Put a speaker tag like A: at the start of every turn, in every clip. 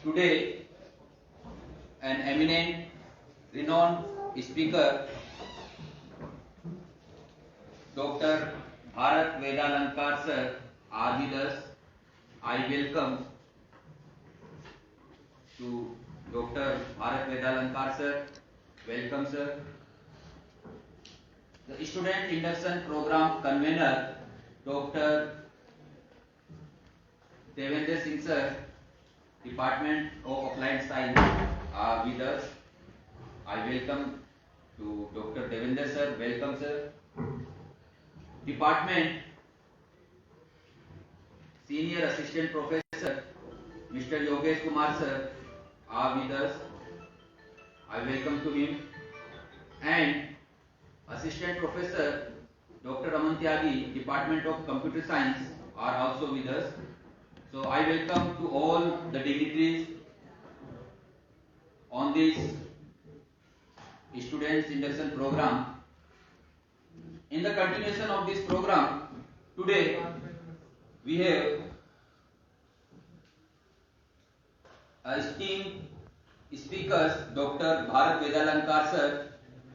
A: Today, an eminent, renowned speaker, Dr. Bharat Vedalankar sir, are with us. I welcome to Dr. Bharat Vedalankar sir. Welcome, sir. The Student Induction Program Convener, Dr. Devendra Singh sir, Department of Applied Science, are with us. I welcome to Dr. Devendra sir. Welcome, sir. Department Senior Assistant Professor Mr. Yogesh Kumar sir are with us. I welcome to him. And Assistant Professor Dr. Aman Tyagi, Department of Computer Science, are also with us. So I welcome to all the dignitaries on this Students Induction Program. In the continuation of this program, today we have esteemed speakers Dr. Bharat Vedalankar sir.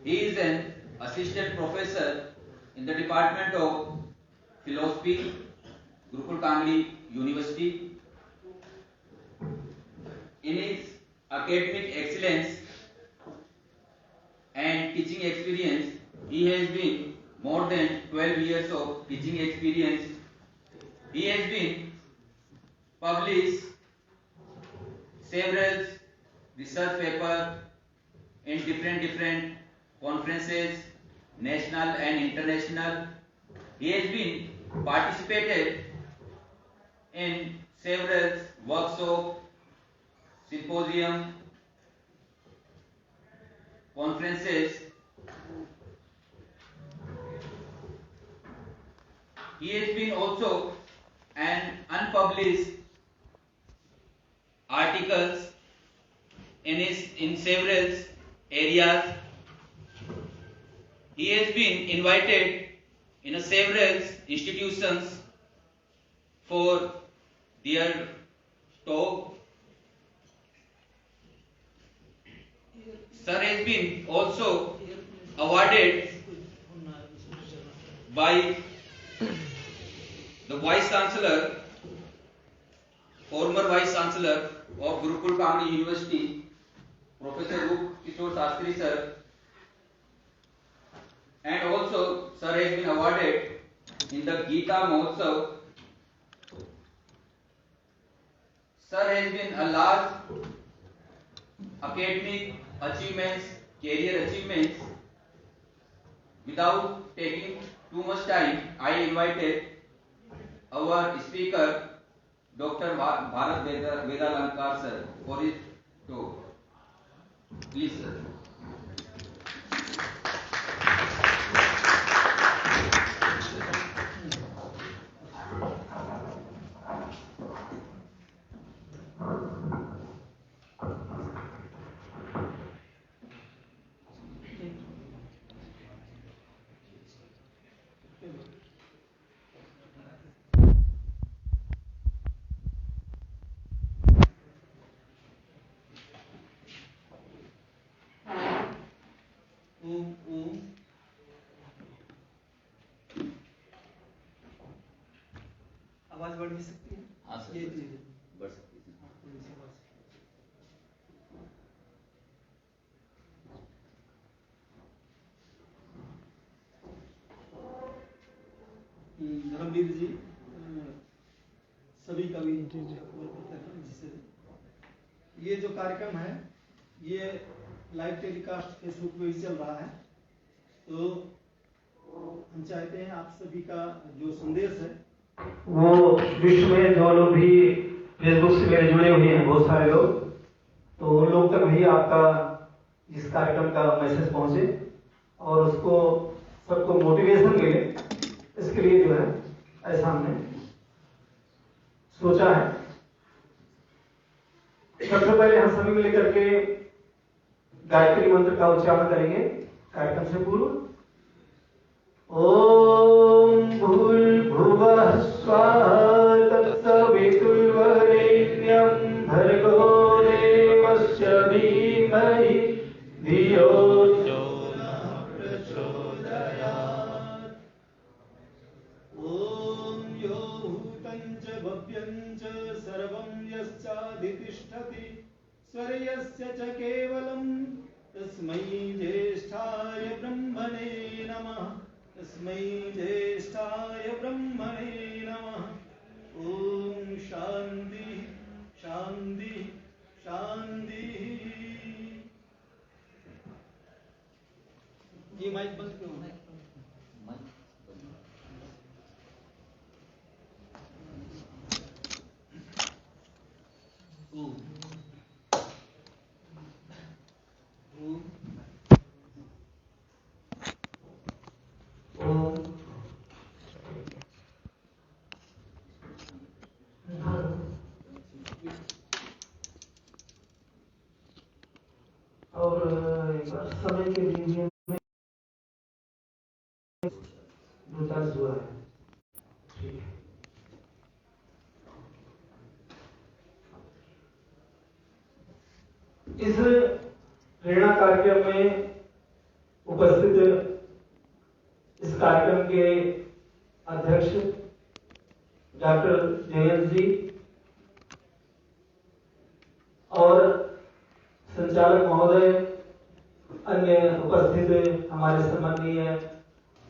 A: He is an assistant professor in the Department of Philosophy, Gurukul Kangli University. In his academic excellence and teaching experience, he has been more than 12 years of teaching experience. He has been published several research papers in different conferences, national and international. He has been participated in several workshops, symposium, conferences. He has been also an unpublished articles in several areas. He has been invited in several institutions for their talk. Sir has been also awarded by the Vice Chancellor, former Vice Chancellor of Gurukul Kangli University, Professor Rup Kishore Shastri sir, and also sir has been awarded in the Gita Mahotsav. Sir has been a large academic achievements, career achievements. Without taking too much time, I invited our speaker, Dr. Bharat Vedalankar sir, for his talk. Please, sir.
B: आवाज बढ़ भी सकती है।
A: हाँ sir, बढ़ सकती है।
B: धर्मवीर जी सभी का भी जिससे ये जो कार्यक्रम है ये लाइव टेलीकास्ट फेसबुक पे भी चल रहा है, तो हम चाहते हैं आप सभी का जो संदेश है वो विश्व में जो लोग भी फेसबुक से मेरे जुड़े हुए हैं, बहुत सारे लोग, तो उन लोग तक भी आपका इस कार्यक्रम का मैसेज पहुंचे और उसको सबको मोटिवेशन मिले, इसके लिए जो है ऐसा हमने सोचा है। सबसे पहले हम सभी मिलकर के गायत्री मंत्र का उच्चारण करेंगे कार्यक्रम से पूर्व। ओम भूर्भुवः स्वः तत्सवितुर्वरेण्यं भर्गो च सर्वं यश्चाधितिष्ठति स्वर्यस्य च केवलम् तस्मै ज्येष्ठाय ब्रह्मणे नमः। तस्मै ज्येष्ठाय ब्रह्मणे नमः। ओम शांति शांति शांति। ये माइक बंद क्यों है?
C: और समय के लिए दो चार हुआ है। ठीक है। इस प्रेरणा कार्यक्रम में उपस्थित इस कार्यक्रम के अध्यक्ष डॉक्टर जयंत जी और संचालक महोदय, अन्य उपस्थित हमारे सम्माननीय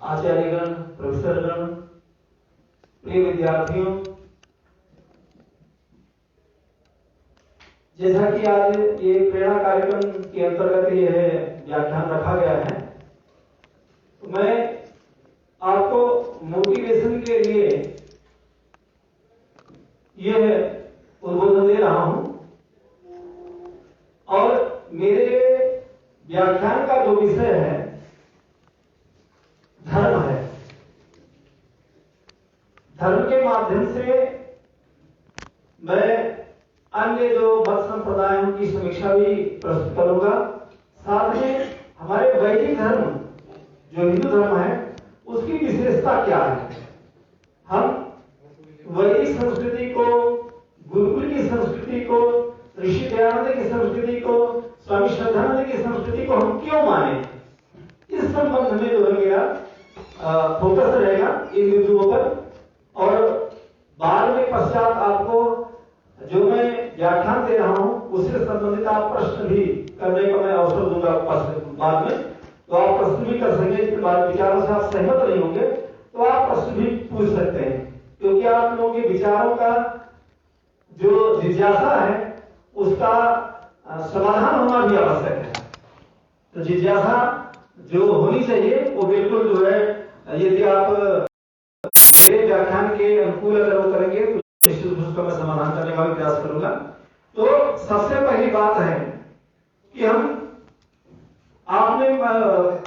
C: आचार्यगण, प्रोफेसरगण, प्रिय विद्यार्थियों, जैसा कि आज ये प्रेरणा कार्यक्रम के अंतर्गत ये व्याख्यान रखा गया है, तो मैं आपको मोटिवेशन के लिए यह उद्बोधन दे रहा हूं। और मेरे व्याख्यान का जो विषय है धर्म है। धर्म के माध्यम से मैं अन्य जो मत संप्रदाय की समीक्षा भी प्रस्तुत करूंगा। साथ में हमारे वैदिक धर्म जो हिंदू धर्म है उसकी विशेषता क्या है। हम वैदिक संस्कृति को, गुरुकुल की संस्कृति को, ऋषि दयानंद की संस्कृति को, स्वामी श्रद्धानंद की संस्कृति को हम क्यों माने, इस संबंध में जो है मेरा फोकस रहेगा इन बिंदुओं पर। और बाद में पश्चात आपको जो मैं व्याख्यान दे रहा हूं उससे संबंधित आप प्रश्न भी करने का मैं अवसर दूंगा बाद में, तो आप प्रश्न भी कर सकेंगे। इसके बाद विचारों से आप सहमत नहीं होंगे तो आप प्रश्न भी पूछ सकते हैं, क्योंकि आप लोगों के विचारों का जो जिज्ञासा है उसका समाधान होना भी आवश्यक है। तो जिज्ञासा जो होनी चाहिए वो बिल्कुल जो है, यदि आप मेरे व्याख्यान के अनुकूल अगर वो करेंगे तो निश्चित रूप से उसका मैं समाधान करने का भी प्रयास करूंगा। तो सबसे पहली बात है कि हम आपने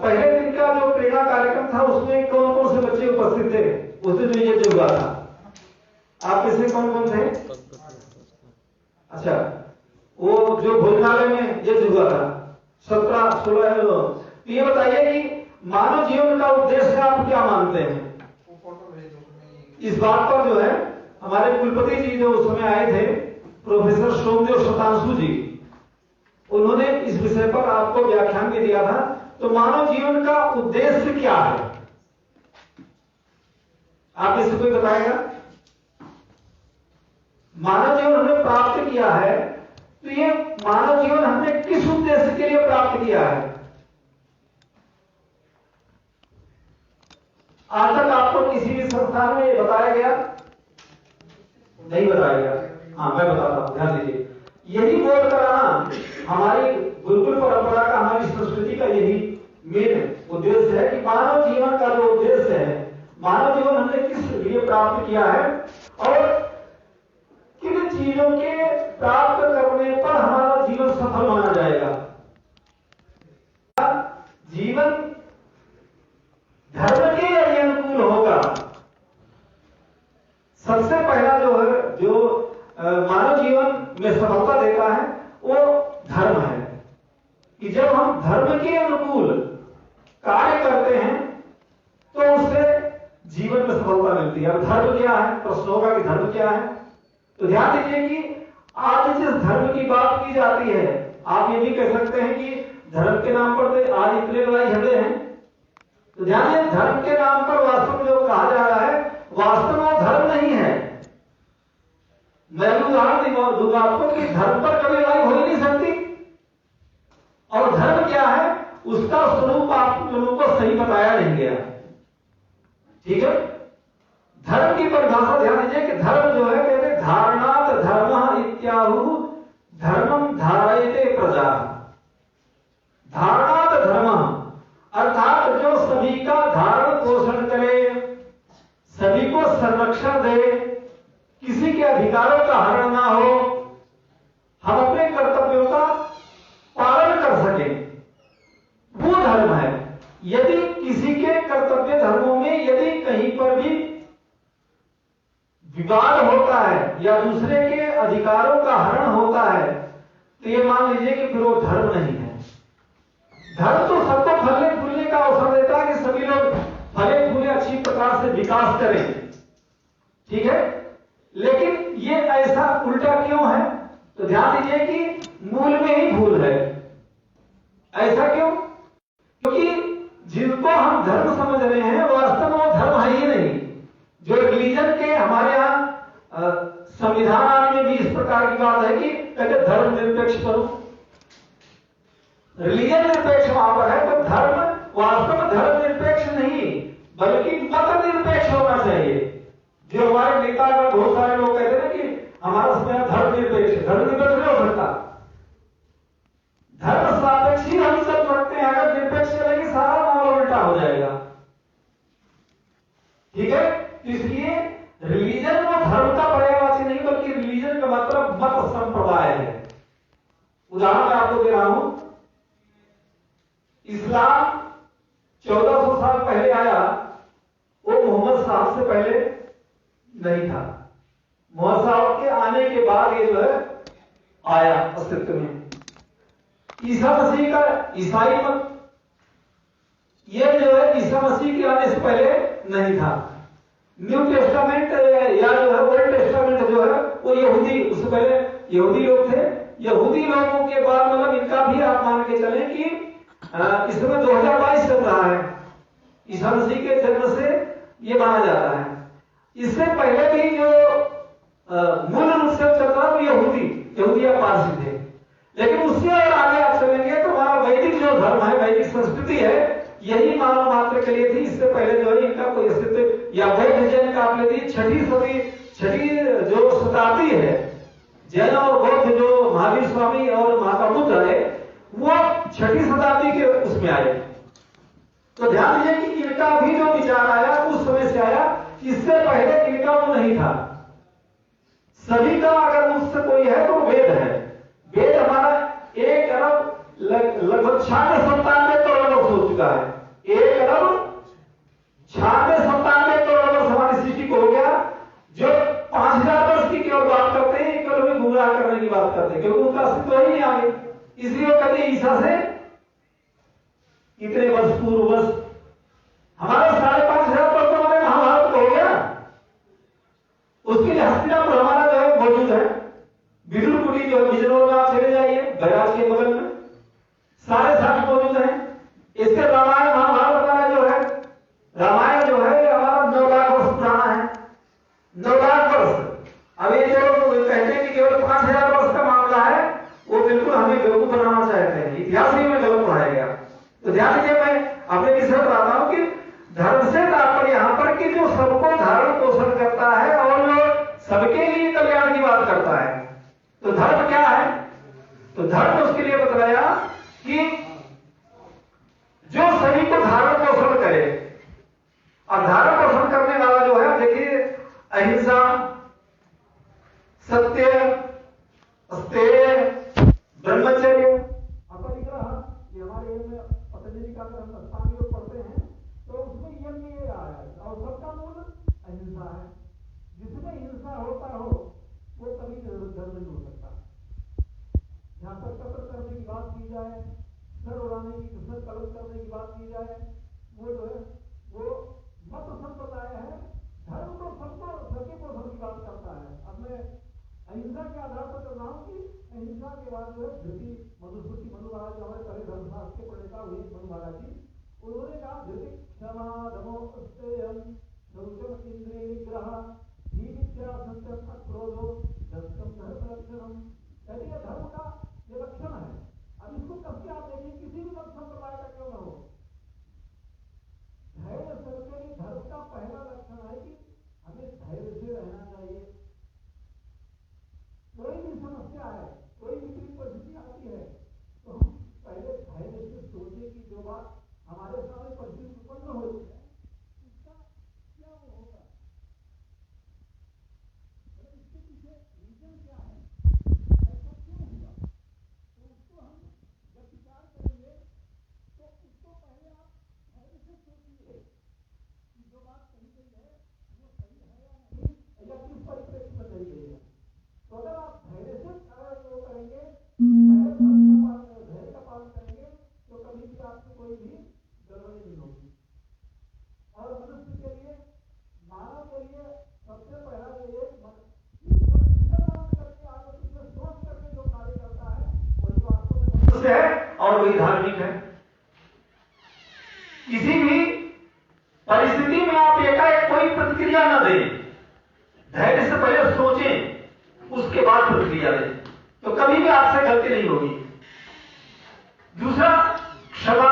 C: पहले दिन का जो प्रेरणा कार्यक्रम था उसमें कौन कौन से बच्चे उपस्थित थे? उस दिन में ये जो हुआ था, आप में से कौन कौन थे? अच्छा, वो जो भोजनालय में ये जो हुआ था 17-16। ये बताइए कि मानव जीवन का उद्देश्य आप क्या मानते हैं? इस बात पर जो है हमारे कुलपति जी जो उस समय आए थे, प्रोफेसर सोमदेव शतांशु जी, उन्होंने इस विषय पर आपको व्याख्यान भी दिया था। तो मानव जीवन का उद्देश्य क्या है, आप इसे कोई बताएगा? मानव जीवन हमने प्राप्त किया है, तो ये मानव जीवन हमने किस उद्देश्य के लिए प्राप्त किया है? आज तक आपको किसी भी संस्थान में बताया गया? नहीं बताया गया। हाँ, मैं बताता हूं, ध्यान दीजिए। यही बोध कराना हमारी गुरुकुल परंपरा का, हमारी संस्कृति का यही मेन उद्देश्य है कि मानव जीवन का जो उद्देश्य है, मानव जीवन हमने किस लिए प्राप्त किया है और किन चीजों के प्राप्त करने पर हमारा जीवन सफल माना जाएगा। जीवन धर्म के अनुकूल होगा। सबसे पहला जो है, जो मानव जीवन में सफलता देता है वो धर्म है कि जब हम धर्म के अनुकूल कार्य करते हैं तो उससे जीवन में सफलता मिलती है। अब धर्म क्या है, प्रश्न होगा कि धर्म क्या है? तो ध्यान दीजिए कि आज जिस धर्म की बात की जाती है, आप ये भी कह सकते हैं कि धर्म के नाम पर आज इतने लड़ाई झगड़े हैं। तो ध्यान दीजिए, धर्म के नाम पर वास्तव में जो कहा जा रहा है वास्तव में धर्म नहीं है। मैं भी उदाहरण दूंगा आपको कि धर्म पर कभी लड़ाई हो ही नहीं सकती। और धर्म क्या है उसका स्वरूप आप लोगों को सही बताया नहीं गया। ठीक है, धर्म की परिभाषा ध्यान दीजिए कि धर्म जो है कहते धारणात धर्म इत्याहु धर्मम धारयते प्रजा। धारणात धर्म अर्थात जो सभी का धारण पोषण करे, सभी को संरक्षण दे, किसी के अधिकारों का हरण ना हो, हम अपने कर्तव्यों का पालन कर सके, वो धर्म है। यदि किसी के कर्तव्य धर्मों में यदि कहीं पर भी विवाद होता है या दूसरे के अधिकारों का हरण होता है तो ये मान लीजिए कि फिर वो धर्म नहीं है। धर्म तो सबको फलने फूलने का अवसर देता है कि सभी लोग फले फूले अच्छी प्रकार से विकास करें। ठीक है, लेकिन ये ऐसा उल्टा क्यों है? तो ध्यान दीजिए कि मूल में ही भूल है। ऐसा क्यों? क्योंकि जिनको हम धर्म समझ रहे हैं वास्तव में वो धर्म है ही नहीं। जो रिलीजन के हमारे यहाँ संविधान आने में भी इस प्रकार की बात है कि कहते धर्म निरपेक्ष करो, रिलीजन निरपेक्ष वहां पर है, तो धर्म वास्तव में धर्म निरपेक्ष नहीं बल्कि मत निरपेक्ष होना चाहिए। जो हमारे नेता का बहुत सारे लोग कहते हैं कि हमारा समय धर्म निरपेक्ष है, धर्म निरपेक्ष नहीं हो सकता। धर्म सापेक्ष ही हम सब रखते हैं। अगर निरपेक्ष चलेगी सारा मामला उल्टा हो जाएगा। ठीक है, इसलिए रिलीजन वो धर्म का पर्यायवाची नहीं बल्कि रिलीजन का मतलब मत संप्रदाय है। उदाहरण मैं आपको दे रहा हूं, इस्लाम 1400 साल पहले आया, वो मोहम्मद साहब से पहले नहीं था। मोहम्मद साहब के आने के बाद ये जो है आया अस्तित्व में। ईसा मसीह का ईसाई मत ये जो है ईसा मसीह के आने से पहले नहीं था। न्यू टेस्टामेंट या जो है ओल्ड टेस्टामेंट जो है वो यहूदी, उससे पहले यहूदी लोग थे। यहूदी लोगों के बाद मतलब इनका भी आप मान के चले कि इस समय 2022 चल रहा है। ईसा मसीह के जन्म से ये माना जाता है। इससे पहले भी जो मूल रूप से चल रहा वो यहूदी या पारसी थे। लेकिन उससे और आगे आप चलेंगे तो हमारा वैदिक जो धर्म है, वैदिक संस्कृति है, यही मानव मात्र के लिए थी। इससे पहले जो है इनका कोई अस्तित्व या बौद्ध जैन का आप ले लीजिए छठी जो शताब्दी है, जैन और बौद्ध जो महावीर स्वामी और महात्मा बुद्ध है वो 6ठी शताब्दी के उसमें आए। तो ध्यान दीजिए कि इनका भी जो विचार आया उस समय से आया, इससे पहले इनका वो नहीं था। सभी का अगर मुझसे कोई है तो वेद है। वेद हमारा 1 अरब लगभग 96-97 करोड़ वर्ष हो चुका है। 1 अरब 96-97 करोड़ वर्ष हमारी सृष्टि को हो गया। जो 5000 वर्ष की केवल बात करते हैं, केवल भी गुमराह करने की बात करते हैं, क्योंकि उनका अस्तित्व ही नहीं आगे। इसलिए वो कहते हैं ईसा से इतने वर्ष पूर्व वर्ष हमारे 5,500 वर्ष तो हमारे महाभारत हो गया। उसके लिए हस्तिनापुर हमारा जो है मौजूद है। विदुर कुटी जो है बिजनौर में आप चले जाइए, बैराज के बगल में सारे साथ मौजूद हैं। इसके रामायण महाभारत हमारा जो है, रामायण जो है हमारा 9 लाख वर्ष पुराना है। 9 लाख वर्ष। अब ये जो कहते हैं कि केवल 5,000 वर्ष का मामला है, वो बिल्कुल हमें बेवकूफ बनाना चाहते हैं। इतिहास ही में गलत पढ़ाया गया। तो ध्यान दीजिए, मैं अपने विषय पर आता हूं कि धर्म से तात्पर्य यहां पर कि जो सबको धारण पोषण करता है और जो सबके लिए कल्याण की बात करता है। तो धर्म क्या है? तो धर्म उसके लिए बताया कि जो सभी को धारण पोषण करे। और धारण पोषण करने वाला जो है, देखिए अहिंसा, सत्य, अस्तेय, ब्रह्मचर्य, अपरिग्रह, ये हमारे में पतंजलि का अगर हम अष्टांग योग पढ़ते हैं तो उसमें यम में ये आ रहा है। और सबका मूल अहिंसा है। जिसमें हिंसा होता हो वो कभी धर्म नहीं हो सकता। जहां पर कत्ल करने की बात की जाए, सर उड़ाने की, सर कलश करने की बात की जाए, वो जो है वो मत संप्रदाय है। धर्म तो सबको सके पोषण की बात करता है। अब मैं अहिंसा के आधार पर कर रहा हूं कि अहिंसा के बाद जो है धृति मनुस्मृति मनु महाराज जो हमारे पहले धर्मशास्त्र के प्रणेता हुए मनु महाराज जी, उन्होंने कहा धृति क्षमा दमो अस्तेयम शौचम इंद्रिय निग्रह धीमित्या संत्यम क्रोधो कहते हैं धर्म का ये लक्षण है। अब इसको कब के आप देखिए, किसी भी मत संप्रदाय का क्यों ना हो, धैर्य सबके लिए धर्म का पहला लक्षण है कि हमें धैर्य से रहना चाहिए। कोई भी समस्या है, कोई विपरीत परिस्थिति आती है, तो हम पहले धैर्य से सोचे कि जो बात हमारे सामने परिस्थिति उत्पन्न हो है उसका क्या वो होगा, इसके पीछे रीजन क्या है, ऐसा क्यों हुआ, तो उसको हम जब विचार करेंगे तो उसको पहले आप धैर्य से सोचिए कि जो बात कही गई है वो सही है या नहीं, या किस परिप्रेक्ष्य में कही गई है। तो अगर आप धैर्य से वो करेंगे, धैर्य का पालन करेंगे, तो कभी भी आपको कोई भी गड़बड़ी नहीं होगी। और मनुष्य के लिए, मानव के लिए सबसे पहला ये करके आगे पीछे सोच करके जो कार्य करता है वही वास्तव में मनुष्य है और वही धार्मिक है। किसी भी परिस्थिति में आप एकाएक कोई प्रतिक्रिया न दें, धैर्य से पहले सोचें, उसके बाद प्रतिक्रिया दें, तो कभी भी आपसे गलती नहीं होगी। दूसरा, क्षमा।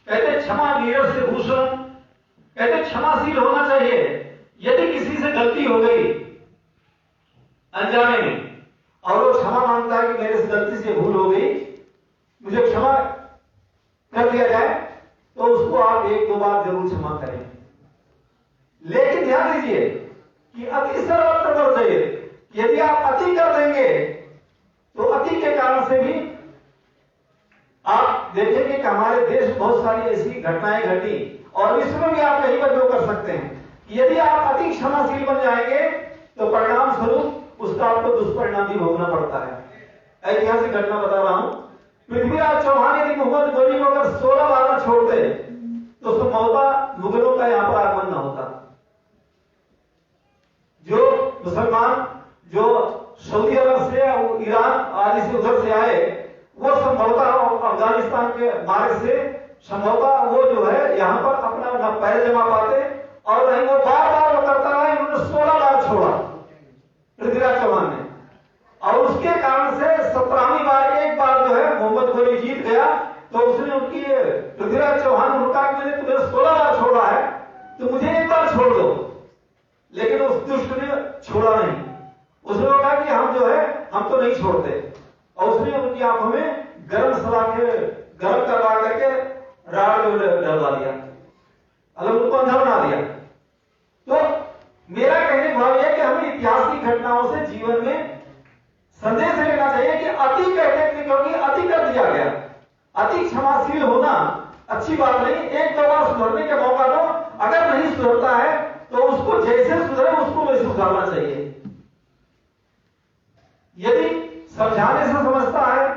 C: कहते क्षमा वीरस्य भूषण, कहते क्षमाशील होना चाहिए। यदि किसी से गलती हो गई अनजाने में और वो क्षमा मांगता है कि मेरे से गलती से भूल हो गई, मुझे क्षमा कर दिया जाए, तो उसको आप 1-2 बार जरूर क्षमा करें। लेकिन ध्यान दीजिए कि अति सर्वत्र वर्जयेत्, यदि आप अति कर देंगे तो अति के कारण से भी आप देखेंगे कि हमारे देश में बहुत सारी ऐसी घटनाएं घटी, और विश्व में भी आप यही बदलाव कर सकते हैं कि यदि आप अति क्षमाशील बन जाएंगे तो परिणाम स्वरूप उसका आपको दुष्परिणाम भी भोगना पड़ता है। ऐतिहासिक घटना बता रहा हूं, पृथ्वीराज चौहान यदि मोहम्मद गोली को अगर 16 बार न छोड़ते तो संभवतः मुगलों का यहां पर आगमन न होता। जो मुसलमान जो सऊदी अरब से, ईरान आदि से उधर से आए, वो संभवतः अफगानिस्तान के मार्ग से संभवतः वो जो है यहाँ पर अपना न पैर जमा पाते, और नहीं वो बार बार वो करता रहा। इन्होंने 16 बार छोड़ा पृथ्वीराज चौहान ने, और उसके कारण से 17वीं बार एक बार जो है मोहम्मद गोली जीत गया, तो उसने उनकी पृथ्वीराज चौहान उनका कि मैंने तुम्हें 16 बार छोड़ा है तो मुझे एक बार छोड़ दो। लेकिन उस दुष्ट ने छोड़ा नहीं, उसने कहा कि हम जो है हम तो नहीं छोड़ते, और उसने उनकी आंखों में गर्म करवा करके राड डलवा दिया, मतलब उनको अंधा बना दिया। तो मेरा कहने का भाव यह कि हमें इतिहास की घटनाओं से जीवन में संदेश लेना चाहिए कि अति कहते थे क्योंकि अति कर दिया गया। अति क्षमाशील होना अच्छी बात नहीं, 1-2 बार सुधरने का मौका दो, अगर नहीं सुधरता है तो उसको जैसे सुधरे उसको वैसे सुधारना चाहिए। यदि समझाने से समझता है,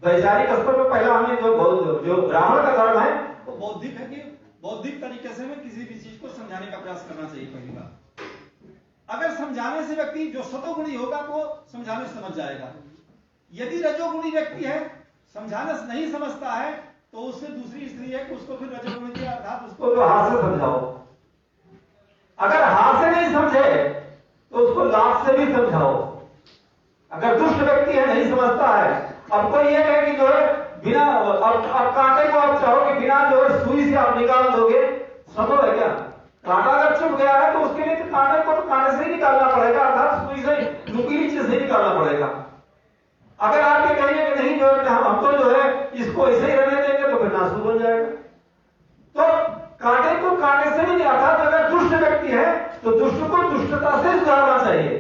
C: वैचारिक स्तर पर पहला हमें जो ब्राह्मण का धर्म है
B: वो बौद्धिक है कि बौद्धिक तरीके से हमें किसी भी चीज को समझाने का प्रयास करना चाहिए। पहली बात, अगर समझाने से व्यक्ति जो सतोगुणी होगा तो समझाने से समझ जाएगा। यदि रजोगुणी व्यक्ति है, समझाने से नहीं समझता है, तो उससे दूसरी स्त्री है कि उसको फिर रजोगुणी के अर्थात उसको
C: तो हाथ से समझाओ। अगर हाथ से नहीं समझे तो उसको लात से भी समझाओ। अगर दुष्ट व्यक्ति है, नहीं समझता है, अब कोई ये कहे कि जो है बिना अब कांटे को आप चाहो कि बिना जो है सुई से आप निकाल दोगे, संभव है क्या? कांटा अगर चुभ गया है तो उसके लिए कांटे को तो कांटे से ही निकालना पड़ेगा, अर्थात सुई से, नुकीली चीज से निकालना पड़ेगा। अगर आप ये कहिए कि नहीं जो है हम तो जो है इसको ऐसे ही रहने देंगे तो फिर नासूर बन जाएगा। तो कांटे को कांटे से नहीं, अर्थात अगर दुष्ट व्यक्ति है तो दुष्ट को दुष्टता से सुधारना चाहिए।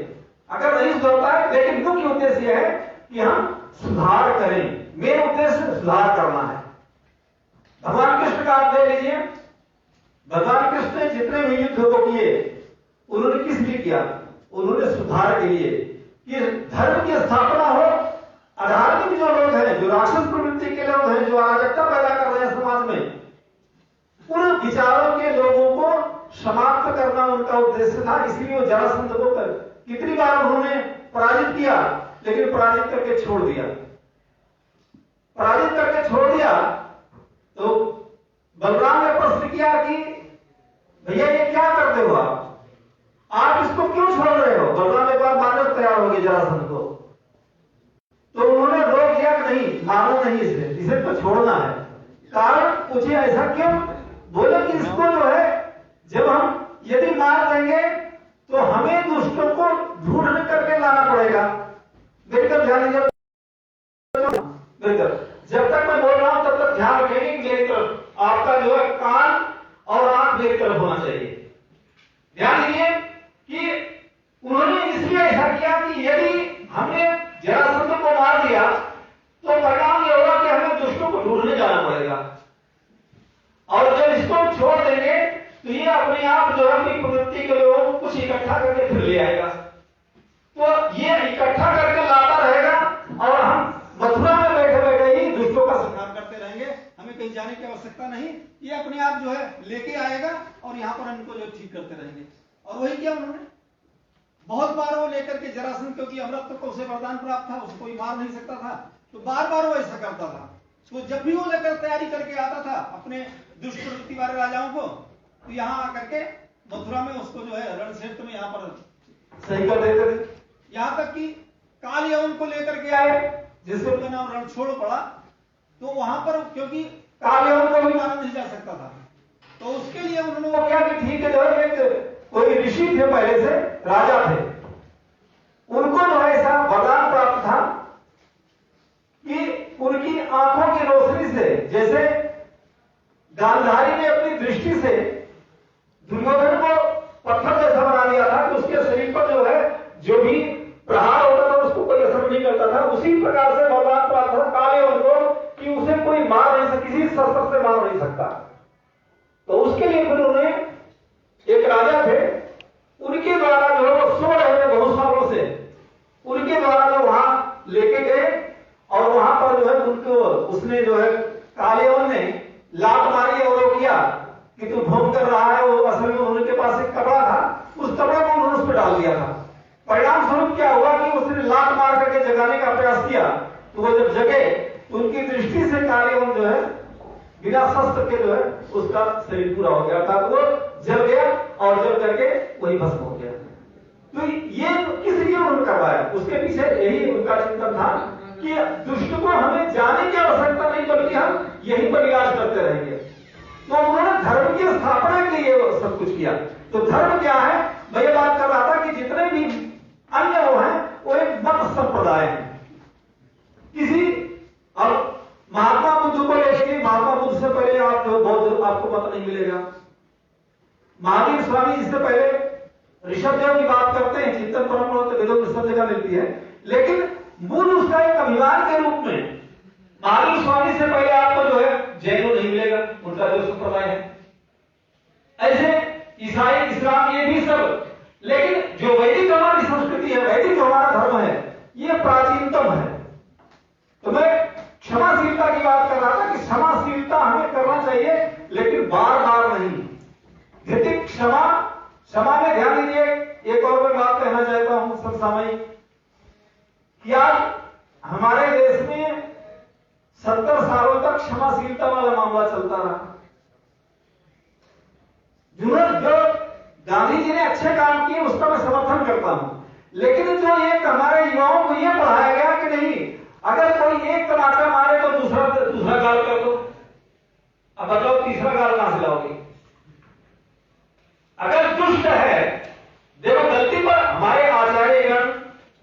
C: अगर नहीं सुधरता है, लेकिन मुख्य उद्देश्य है कि हम सुधार करें। मेन उद्देश्य सुधार करना है। भगवान कृष्ण का आप ले लीजिए, भगवान कृष्ण ने जितने भी युद्ध को किए उन्होंने किस लिए किया? उन्होंने सुधार के लिए, कि धर्म की स्थापना हो। अधार्मिक जो लोग हैं, जो राक्षस प्रवृत्ति के लोग हैं, जो अराजकता पैदा कर रहे हैं समाज में, उन विचारों के लोगों को समाप्त करना उनका उद्देश्य था। इसलिए वो जरासंध को कितनी बार उन्होंने पराजित किया, लेकिन पराजित करके छोड़ दिया। पराजित करके छोड़ दिया तो बलराम ने प्रश्न किया कि भैया ये क्या करते हो आप? आप इसको क्यों छोड़ रहे हो? बलराम एक बार मारने को तैयार हो गए जरासंध को, तो उन्होंने रोक दिया कि नहीं, मारना नहीं, इसे तो छोड़ना है। कारण पूछे ऐसा क्यों? बोले कि इसको जो है जब हम यदि मार देंगे तो हमें दुष्टों को ढूंढ करके लाना पड़ेगा। देखकर ध्यान दीजिए, जब तक मैं बोल रहा हूं तब तक ध्यान रखेंगे कि मेरी तरफ आपका जो है कान और आंख मेरी तरफ होना चाहिए। ध्यान दीजिए कि उन्होंने इसलिए ऐसा किया कि यदि हमने जरासंध को मार दिया तो परिणाम यह होगा कि हमें दुष्टों को ढूंढने जाना पड़ेगा, और जब इसको छोड़ देंगे तो ये अपने आप जो है अपनी प्रवृत्ति के लोगों को कुछ इकट्ठा करके फिर ले आएगा। तो ये इकट्ठा करके लाता रहेगा और हम मथुरा में बैठे बैठे ही दुष्टों का संहार करते रहेंगे। हमें कहीं जाने की आवश्यकता नहीं, ये अपने आप जो है लेके आएगा और यहाँ पर इनको जो ठीक करते रहेंगे। और वही किया उन्होंने, बहुत बार वो लेकर के जरासंध, क्योंकि अमृत को उसे वरदान प्राप्त था, उसको कोई मार नहीं सकता था, तो बार बार वो ऐसा करता था। तो जब भी वो लेकर तैयारी करके आता था अपने दुष्ट प्रवृत्ति वाले राजाओं को, तो यहाँ आकर के मथुरा में उसको जो है रण क्षेत्र में यहाँ पर सही कर देते थे। यहाँ तक कि काल यवन को लेकर के आए, जिससे उनका नाम रणछोड़ पड़ा, तो वहां पर क्योंकि काल यवन को भी मारा नहीं जा सकता था, तो उसके लिए उन्होंने वो क्या कि ठीक है, जो है एक कोई ऋषि थे, पहले से राजा थे, उनको जो है ऐसा वरदान प्राप्त था कि उनकी आंखों की रोशनी से, जैसे गांधारी ने अपनी दृष्टि से दुर्योधन को पत्थर जैसा बना दिया था कि उसके शरीर पर जो है जो भी प्रहार होता था उसको कोई असर नहीं करता था, उसी प्रकार से वरदान प्राप्त था काले उनको कि उसे कोई मार नहीं सकता, किसी शस्त्र से मार नहीं सकता। तो उसके लिए फिर उन्होंने, एक राजा थे, उनके द्वारा जो है वो सो रहे थे बहुत सालों से, उनके द्वारा जो वहां लेके गए और वहां पर जो है उनको उसने जो है कालेवन ने लात मारी और वो किया कि तू ढोंग कर रहा है। वो असल में उनके पास एक कपड़ा था, उस कपड़े को उन्होंने उस पर डाल दिया था। परिणाम स्वरूप क्या हुआ कि उसने लात मार करके जगाने का प्रयास किया, तो वो जब जगे तो उनकी दृष्टि से कालेवन जो है बिना शस्त्र के जो है उसका शरीर पूरा हो गया, अर्थात वो जल गया और जल करके वही भस्म हो गया। तो ये किस लिए उन्होंने करवाया? उसके पीछे यही उनका चिंतन था कि दुष्ट को हमें जाने की आवश्यकता नहीं, बल्कि हम यहीं पर इलाज करते रहेंगे। तो उन्होंने धर्म की स्थापना के लिए सब कुछ किया। तो धर्म क्या है? मैं ये बात कर रहा था कि जितने भी अन्य वो हैं वो एक मत संप्रदाय है। किसी अब महात्मा बुद्ध को लेकर, महात्मा बुद्ध से पहले आप बौद्ध आपको मत नहीं मिलेगा। महावीर स्वामी जी से पहले ऋषभदेव की बात करते हैं, चिंतन परंपरा तो वेदों में सब जगह मिलती है, लेकिन मूल उसका एक अभिमान के रूप में महावीर स्वामी से पहले आपको जो है जैनों नहीं मिलेगा, उनका जो संप्रदाय है। ऐसे ईसाई, इस्लाम, ये भी सब, लेकिन जो वैदिक हमारी संस्कृति है, वैदिक जो हमारा धर्म है, ये प्राचीनतम है। तो मैं क्षमाशीलता की बात कर रहा था कि क्षमाशीलता हमें करना चाहिए, लेकिन बार बार नहीं। धृतिक क्षमा, क्षमा में ध्यान दीजिए। एक और मैं बात कहना चाहता हूं समसामयिक, कि आज हमारे देश में 70 सालों तक क्षमाशीलता वाला मामला चलता रहा। जो गांधी जी ने अच्छे काम किए उसका मैं समर्थन करता हूं, लेकिन जो एक हमारे युवाओं को यह पढ़ाया गया कि नहीं, अगर कोई एक तमाचा मारे तो दूसरा गाल कर दो, अब बताओ तीसरा गाल कहां से लाओगे? अगर दुष्ट है, देखो गलती पर हमारे आचार्यगण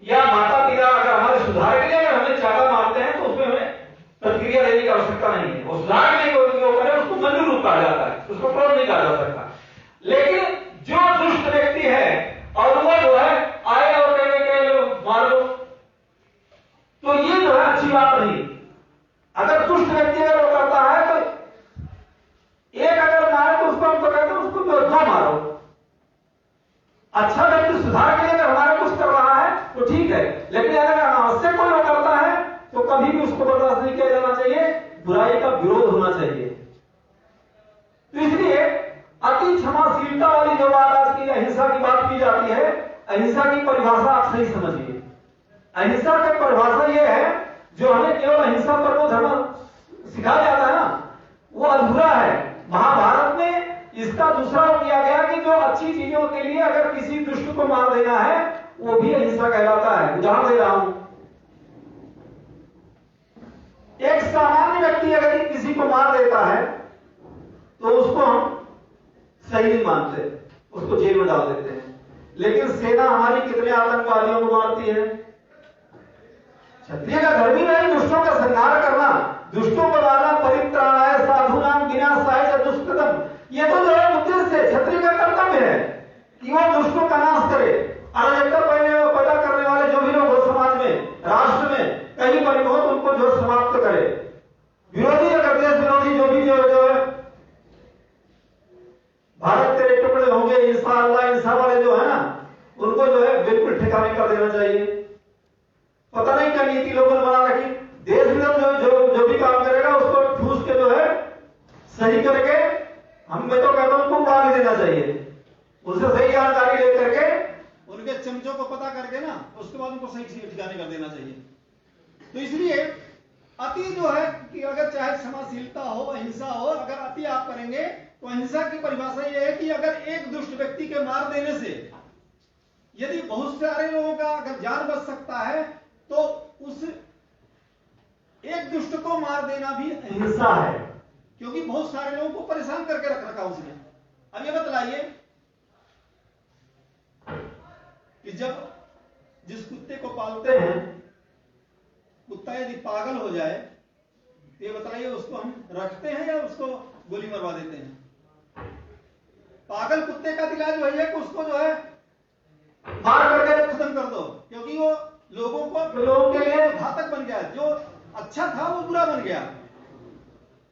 C: या माता पिता अगर हमारे सुधार के लिए अगर हमें चाटा मारते हैं तो उसमें हमें प्रतिक्रिया देने की आवश्यकता नहीं है। वो सुधार के लिए करे उसको मंजूर रूप कहा जाता है, उसको क्रोध नहीं कहा जा सकता। लेकिन जो दुष्ट व्यक्ति है और वो जो है आए और कहेंगे मार लो, तो ये जो है अच्छी बात नहीं। अगर दुष्ट व्यक्ति अगर वो करता है तो एक अगर मारे तो उसको हम तो कहते हैं उसको दो मारो। अच्छा व्यक्ति सुधार के लिए अगर हमारा कुछ कर रहा है तो ठीक है, लेकिन अगर अनावश्यक कोई वो करता है तो कभी भी उसको बर्दाश्त नहीं किया जाना चाहिए, बुराई का विरोध होना चाहिए। तो इसलिए अति क्षमाशीलता वाली जो बात आज की अहिंसा की बात की जाती है, अहिंसा की परिभाषा आप सही समझिए। अहिंसा की परिभाषा यह है, जो हमें केवल अहिंसा परमो धर्म सिखाया जाता है ना, वो अधूरा है। महाभारत में इसका इसका दूसरा किया गया कि जो अच्छी चीजों के लिए अगर किसी दुष्ट को मार देना है वो भी अहिंसा कहलाता है। उदाहरण दे रहा हूं, एक सामान्य व्यक्ति अगर किसी को मार देता है तो उसको हम सही नहीं मानते, उसको जेल में डाल देते हैं। लेकिन सेना हमारी कितने आतंकवादियों को मारती है। क्षत्रिय का धर्म ही नहीं दुष्टों का संहार करना, दुष्टों को मारना, परित्राणाय साधूनां विनाशाय च दुष्कृतम्, ये तो जो है उद्देश्य है, क्षत्रिय का कर्तव्य है कि वो दुष्टों का नाश करे। अराजकता पैदा करने वाले जो भी लोग हो समाज में, राष्ट्र में, कहीं पर हो तो उनको जो समाप्त करे। विरोधी अगर देश विरोधी जो भी जो है भारत तेरे टुकड़े होंगे इंशाअल्लाह, इंसा वाले जो है ना, उनको जो है बिल्कुल ठिकाने कर देना चाहिए। पता नहीं क्या नीति लोगों ने बना रखी, देश विरोध जो भी काम करेगा उसको ठूस के जो है सही करके, मैं तो कहता हूं उनको उड़ा भी देना चाहिए। उनसे सही जानकारी लेकर के,
B: उनके चमचों को पता करके ना, उसके बाद उनको सही ठिकाने कर देना चाहिए। तो इसलिए अति जो है कि अगर चाहे क्षमाशीलता हो, अहिंसा हो, अगर अति आप करेंगे तो अहिंसा की परिभाषा यह है कि अगर एक दुष्ट व्यक्ति के मार देने से यदि बहुत सारे लोगों का अगर जान बच सकता है तो उस एक दुष्ट को मार देना भी
C: अहिंसा है,
B: क्योंकि बहुत सारे लोगों को परेशान करके रख रखा उसने। अब ये बतलाइए कि जब जिस कुत्ते को पालते हैं, कुत्ता यदि पागल हो जाए तो ये बताइए उसको हम रखते हैं या उसको गोली मरवा देते हैं? पागल कुत्ते का इलाज वही है कि उसको जो है मार करके खत्म कर दो, क्योंकि वो लोगों के लिए घातक बन गया, जो अच्छा था वो बुरा बन गया।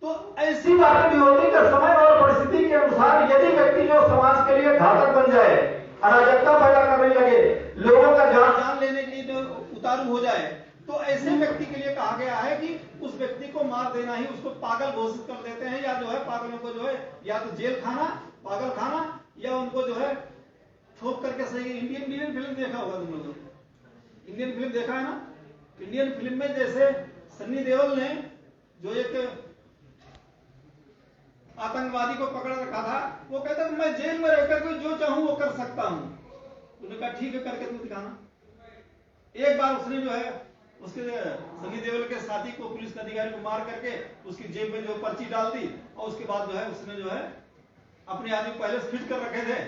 B: तो ऐसी बातें भी होती कि समय और परिस्थिति के अनुसार यदि व्यक्ति जो समाज के लिए घातक बन जाए, अराजकता पैदा करने लगे, लोगों का जान लेने के लिए जो उतारू हो जाए, तो ऐसे व्यक्ति के लिए कहा गया है कि उस व्यक्ति को मार देना ही, उसको पागल घोषित कर देते हैं, या जो है पागलों को जो है या तो जेल खाना, पागल खाना, या उनको जो है ठोक करके सही। इंडियन फिल्म देखा होगा तुम लोगों ने, इंडियन फिल्म देखा है ना? इंडियन फिल्म में जैसे सन्नी देओल ने जो एक आतंकवादी को पकड़ रखा था, वो कहता मैं जेल में रहकर के जो चाहूं वो कर सकता हूं। उन्होंने कहा ठीक है, करके तू दिखाना। एक बार उसने जो है उसके सनी देओल के साथी को, पुलिस अधिकारी को मार करके उसकी जेब में जो पर्ची डाल दी, और उसके बाद जो है उसने जो है अपने आदमी पहले से फिट कर रखे थे,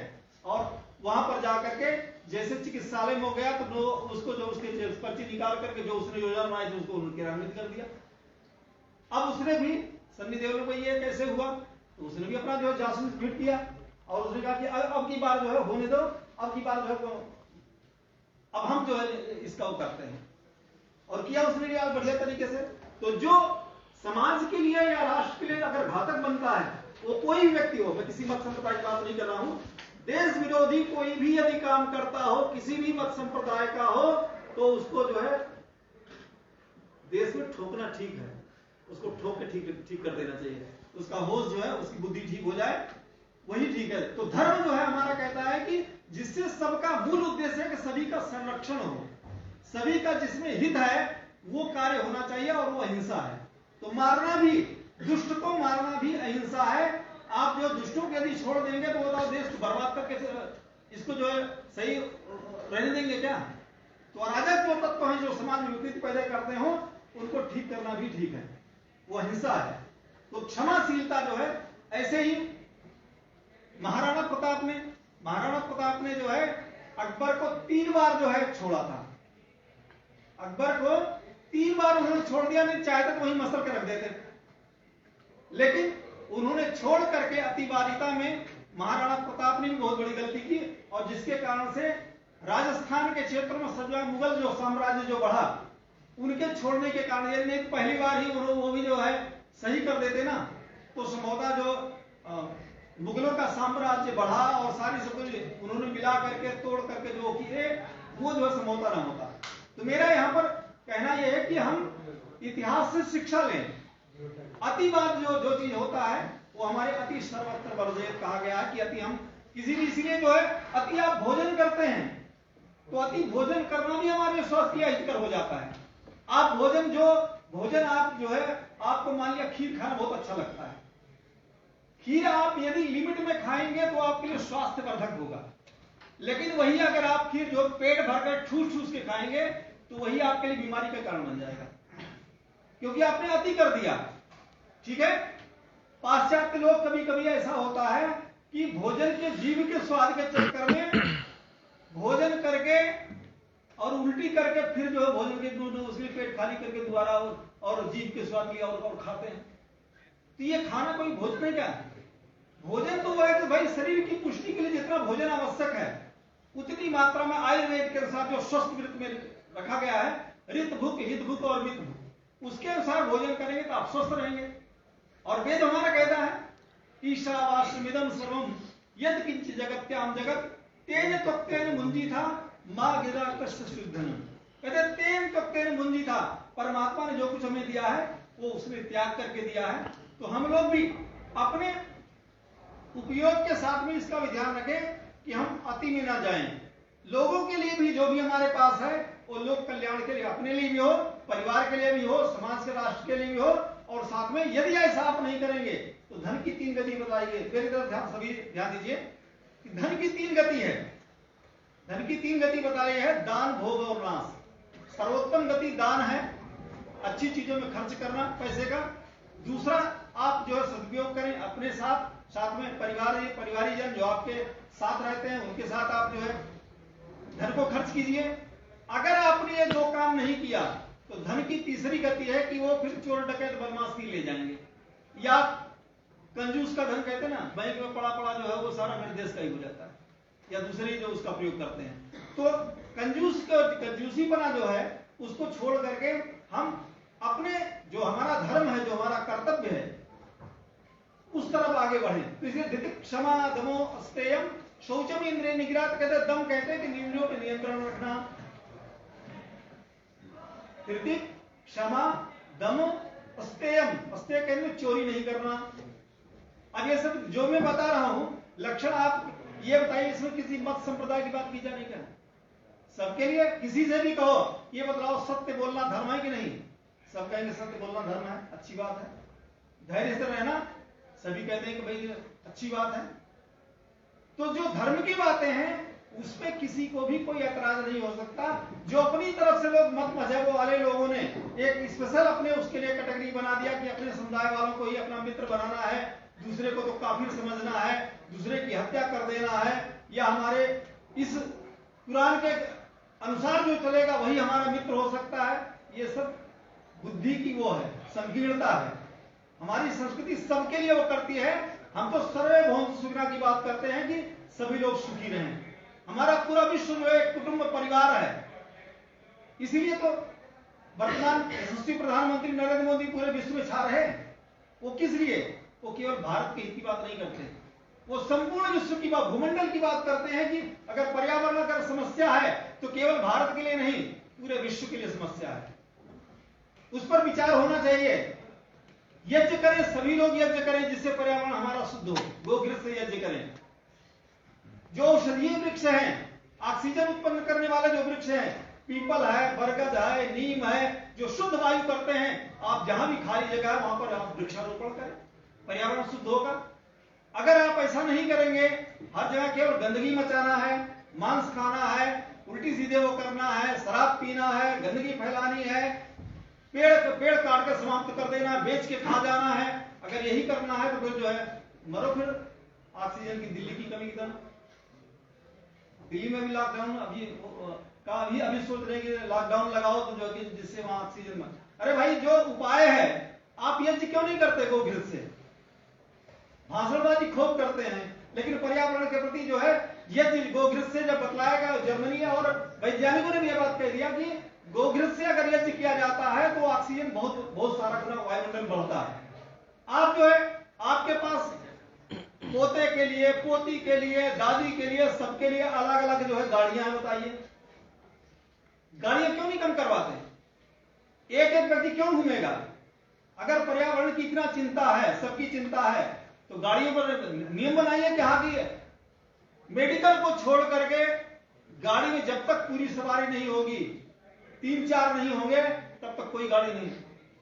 B: और वहां पर जाकर के जैसे चिकित्सालय में हो गया तो उसको जो उसके पर्ची निकाल करके जो उसने योजना बनाई थी उसको क्रियान्वित कर दिया। अब उसने भी सन्नी देओल को ये कैसे हुआ, तो उसने भी अपना जो है जासूस फिट किया, और उसने कहा कि अब की बार जो है होने दो, अब की बार जो है अब हम जो है इसका वो करते हैं, और किया उसने यार बढ़िया तरीके से। तो जो समाज के लिए या राष्ट्र के लिए अगर घातक बनता है, वो कोई भी व्यक्ति हो, मैं किसी मत संप्रदाय की बात नहीं कर रहा हूं, देश विरोधी कोई भी यदि काम करता हो, किसी भी मत संप्रदाय का हो, तो उसको जो है देश में ठोकना ठीक है, उसको ठोक के ठीक कर देना चाहिए, उसका होश जो है, उसकी बुद्धि ठीक हो जाए, वही ठीक है। तो धर्म जो है हमारा कहता है कि जिससे सबका मूल उद्देश्य है कि सभी का संरक्षण हो, सभी का जिसमें हित है वो कार्य होना चाहिए, और वो अहिंसा है। तो मारना भी, दुष्ट को मारना भी अहिंसा है। आप जो दुष्टों को यदि छोड़ देंगे तो वो देश को बर्बाद करके इसको जो है सही रहने देंगे क्या? तो अराजक जो तत्व हैं जो समाज में विकृति पैदा करते हो, उनको ठीक करना भी ठीक है, वो अहिंसा है। तो क्षमाशीलता जो है, ऐसे ही महाराणा प्रताप ने जो है अकबर को 3 बार जो है छोड़ा था। अकबर को 3 बार उन्होंने छोड़ दिया, नहीं चाहते तो वहीं मसल के रख देते, लेकिन उन्होंने छोड़ करके अतिवादिता में महाराणा प्रताप ने भी बहुत बड़ी गलती की, और जिसके कारण से राजस्थान के क्षेत्र में सजवा मुगल जो साम्राज्य जो बढ़ा, उनके छोड़ने के कारण, यदि नहीं पहली बार ही वो भी जो है सही कर देते ना, तो संभवतः जो मुगलों का साम्राज्य बढ़ा और सारी सब उन्होंने मिला करके तोड़ करके जो किए, वो जो है संभवतः ना होता। तो मेरा यहाँ पर कहना यह है कि हम इतिहास से शिक्षा लें। अतिवाद जो चीज होता है वो हमारे अति सर्वत्र वर्जित कहा गया है कि अति हम किसी भी, इसलिए जो है अति आप भोजन करते हैं तो अति भोजन करना भी हमारे स्वास्थ्य के हितकर हो जाता है। आप भोजन आप जो है, आपको मान लिया खीर खाना बहुत अच्छा लगता है, खीर आप यदि लिमिट में खाएंगे तो आपके लिए स्वास्थ्यवर्धक होगा, लेकिन वही अगर आप खीर जो पेट भरकर ठूस ठूस के खाएंगे तो वही आपके लिए बीमारी का कारण बन जाएगा, क्योंकि आपने अति कर दिया। ठीक है, पाश्चात्य लोग कभी कभी ऐसा होता है कि भोजन के जीव के स्वाद के चक्कर में भोजन करके और उल्टी करके फिर जो है भोजन के उसके पेट खाली करके दोबारा और जीव के स्वाद लिया और खाते हैं। तो ये खाना कोई भोजन है क्या? भोजन तो वो है कि भाई शरीर की पुष्टि के लिए जितना भोजन आवश्यक है उतनी मात्रा में आयुर्वेद के अनुसार जो स्वस्थ वृत्त में रखा गया है, रित भूख, हित भूख और मित भूख, उसके अनुसार भोजन करेंगे तो आप स्वस्थ रहेंगे। और वेद हमारा कहता है ईशावास्यमिदं सर्वम यद किंच जगत्याम जगत तेन त्वक्तेन मुंजी था मां गिरा कष्ट शुद्धन। कहते तेन त्वक्तेन मुंजी था, परमात्मा ने जो कुछ हमें दिया है वो उसने त्याग करके दिया है। तो हम लोग भी अपने उपयोग के साथ में इसका भी ध्यान रखें कि हम अति में ना जाएं। लोगों के लिए भी जो भी हमारे पास है वो लोक कल्याण के लिए, अपने लिए भी हो, परिवार के लिए भी हो, समाज के राष्ट्र के लिए भी हो। और साथ में यदि ऐसा आप नहीं करेंगे तो धन की 3 गति बताइए। मेरी तरफ ध्यान सभी ध्यान दीजिए कि धन की 3 गति है। धन की 3 गति बताई है, दान, भोग और नाश। सर्वोत्तम गति दान है, अच्छी चीजों में खर्च करना पैसे का। दूसरा, आप जो है सदुपयोग करें अपने साथ में परिवारी जन जो आपके साथ रहते हैं उनके साथ आप जो है धन को खर्च कीजिए। अगर आपने ये 2 काम नहीं किया तो धन की तीसरी गति है कि वो फिर चोर डकैत बदमाश ले जाएंगे, या कंजूस का धन कहते हैं ना, बैंक में पड़ा जो है वो सारा मेरे देश का ही हो जाता है, या दूसरे जो उसका प्रयोग करते हैं। तो कंजूसीपना जो है उसको छोड़ करके हम अपने जो हमारा धर्म है, जो हमारा कर्तव्य है, उस तरफ आगे बढ़े। तो इसलिए धृतिक क्षमा दमो अस्तेयम शौचम इंद्रिय निग्रह। कहते दम कहते हैं कि इंद्रियों पे नियंत्रण रखना। धृतिक क्षमा दम अस्तेयम, अस्तेय कहते चोरी नहीं करना। अब ये सब जो मैं बता रहा हूं लक्षण, आप ये बताइए इसमें किसी मत संप्रदाय की बात की जा रही क्या? सबके लिए, किसी से भी कहो ये बतलाओ सत्य बोलना धर्म है कि नहीं, सब कहेंगे सत्य बोलना धर्म है, अच्छी बात है। धैर्य से रहना, सभी कहते हैं कि भाई अच्छी बात है। तो जो धर्म की बातें हैं उसमें किसी को भी कोई ऐतराज नहीं हो सकता। जो अपनी तरफ से लोग मत मजहब वाले लोगों ने एक स्पेशल अपने उसके लिए कैटेगरी बना दिया कि अपने समुदाय वालों को ही अपना मित्र बनाना है, दूसरे को तो काफिर समझना है, दूसरे की हत्या कर देना है, या हमारे इस कुरान के अनुसार जो चलेगा वही हमारा मित्र हो सकता है। ये सब बुद्धि की वो है, संकीर्णता है। हमारी संस्कृति सबके लिए वो करती है। हम तो सर्वे भवन्तु सुखिनः की बात करते हैं कि सभी लोग सुखी रहें। हमारा पूरा विश्व जो एक कुटुंब परिवार है। इसीलिए तो वर्तमान यशस्वी प्रधानमंत्री नरेंद्र मोदी पूरे विश्व में छा रहे हैं। वो किस लिए? वो केवल भारत के हित की बात नहीं करते, वो संपूर्ण विश्व की बात, भूमंडल की बात करते हैं कि अगर पर्यावरण अगर समस्या है तो केवल भारत के लिए नहीं, पूरे विश्व के लिए समस्या है। उस पर विचार होना चाहिए। यज्ञ करें, सभी लोग यज्ञ करें जिससे पर्यावरण हमारा शुद्ध हो। गोघृत से यज्ञ करें। जो औषधीय वृक्ष हैं, ऑक्सीजन उत्पन्न करने वाले जो वृक्ष हैं, पीपल है, बरगद है, नीम है, जो शुद्ध वायु करते हैं, आप जहां भी खाली जगह है वहां पर आप वृक्षारोपण करें, पर्यावरण शुद्ध होगा। अगर आप ऐसा नहीं करेंगे, हर जगह केवल गंदगी मचाना है, मांस खाना है, उल्टी सीधे वो करना है, शराब पीना है, गंदगी फैलानी है, पेड़ काट कर समाप्त कर देना है, बेच के खा जाना है, अगर यही करना है तो फिर जो है मरो फिर ऑक्सीजन की दिल्ली की कमी की तरह। दिल्ली में भी लॉकडाउन अभी सोच रहे कि लॉकडाउन लगाओ तो जो कि जिससे वहां ऑक्सीजन में। अरे भाई, जो उपाय है आप यज्ञ क्यों नहीं करते? गोघृत से भाषणबाजी खूब करते हैं, लेकिन पर्यावरण के प्रति जो है यज्ञ गोघृत से जब बतलाया गया, जर्मनी और वैज्ञानिकों ने भी यह बात कह दिया कि गोघृत से अगर यज्ञ किया जाता है तो ऑक्सीजन बहुत सारा गुना वायुमंडल बढ़ता है। आप जो है आपके पास पोते के लिए, पोती के लिए, दादी के लिए, सबके लिए अलग अलग जो है गाड़ियां हैं। बताइए, गाड़ियां क्यों नहीं कम करवाते? एक एक व्यक्ति क्यों घूमेगा? अगर पर्यावरण की इतना चिंता है, सबकी चिंता है, तो गाड़ियों पर नियम बनाइए कि हाँ की मेडिकल को छोड़ करके गाड़ी में जब तक पूरी सवारी नहीं होगी, 3-4 नहीं होंगे, तब तक कोई गाड़ी नहीं,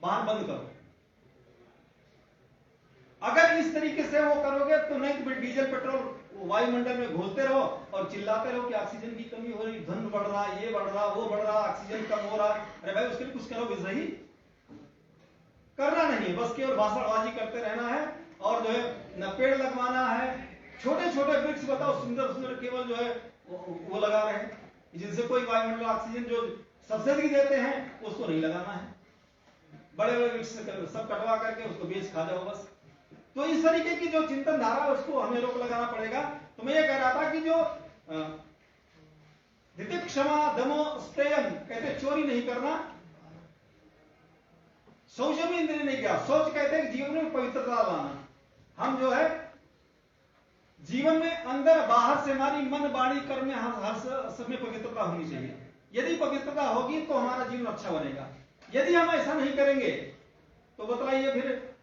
B: वाहन बंद करो। अगर इस तरीके से वो करोगे तो नहीं तो डीजल पेट्रोल वायुमंडल में घोलते रहो और चिल्लाते रहो कि ऑक्सीजन की कमी हो रही, धुंध बढ़ रहा, ये बढ़ रहा, वो बढ़ रहा, ऑक्सीजन कम हो रहा। अरे भाई उसके लिए कुछ करोगे सही? करना नहीं है, बस केवल भाषणबाजी करते रहना है और जो है न पेड़ लगवाना है। छोटे छोटे वृक्ष बताओ सुंदर सुंदर, केवल जो है वो लगा रहे हैं, जिनसे कोई वायुमंडल ऑक्सीजन जो सब्सिडी देते हैं उसको नहीं लगाना है। बड़े बड़े वृक्ष सब कटवा करके उसको बेच खा जाओ बस। तो इस तरीके की जो चिंतन धारा है उसको हमें रोक लगाना पड़ेगा। तो मैं ये कह रहा था कि जो धृति क्षमा दमो स्तेयम कहते चोरी नहीं करना, शौच में इंद्रिय नहीं किया। शौच कहते हैं जीवन में पवित्रता लाना। हम जो है जीवन में अंदर बाहर से हमारी मन वाणी कर्म में हर समय पवित्रता होनी चाहिए। यदि पवित्रता होगी तो हमारा जीवन अच्छा बनेगा। यदि हम ऐसा नहीं करेंगे तो बतलाइए फिर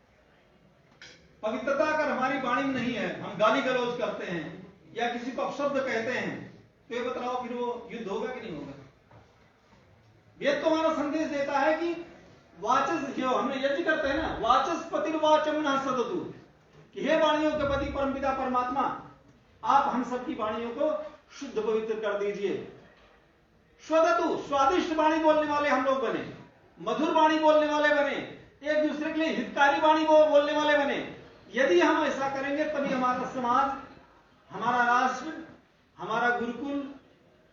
B: पवित्रता अगर हमारी वाणी में नहीं है, हम गाली गलौज करते हैं या किसी को अपशब्द कहते हैं, तो ये बतलाओ फिर वो युद्ध होगा कि नहीं होगा? वेद तो हमारा संदेश देता है कि वाचस, जो हमने यज्ञ करते हैं ना, वाचस पतिर्वाचम न सदतु, कि हे वाणियों के पति परमपिता परमात्मा, आप हम सबकी वाणियों को शुद्ध पवित्र कर दीजिए। स्वदतु, स्वादिष्ट वाणी बोलने वाले हम लोग बने, मधुर वाणी बोलने वाले बने, एक दूसरे के लिए हितकारी वाणी बोलने वाले बने। यदि हम ऐसा करेंगे तभी हमारा समाज, हमारा राष्ट्र, हमारा गुरुकुल,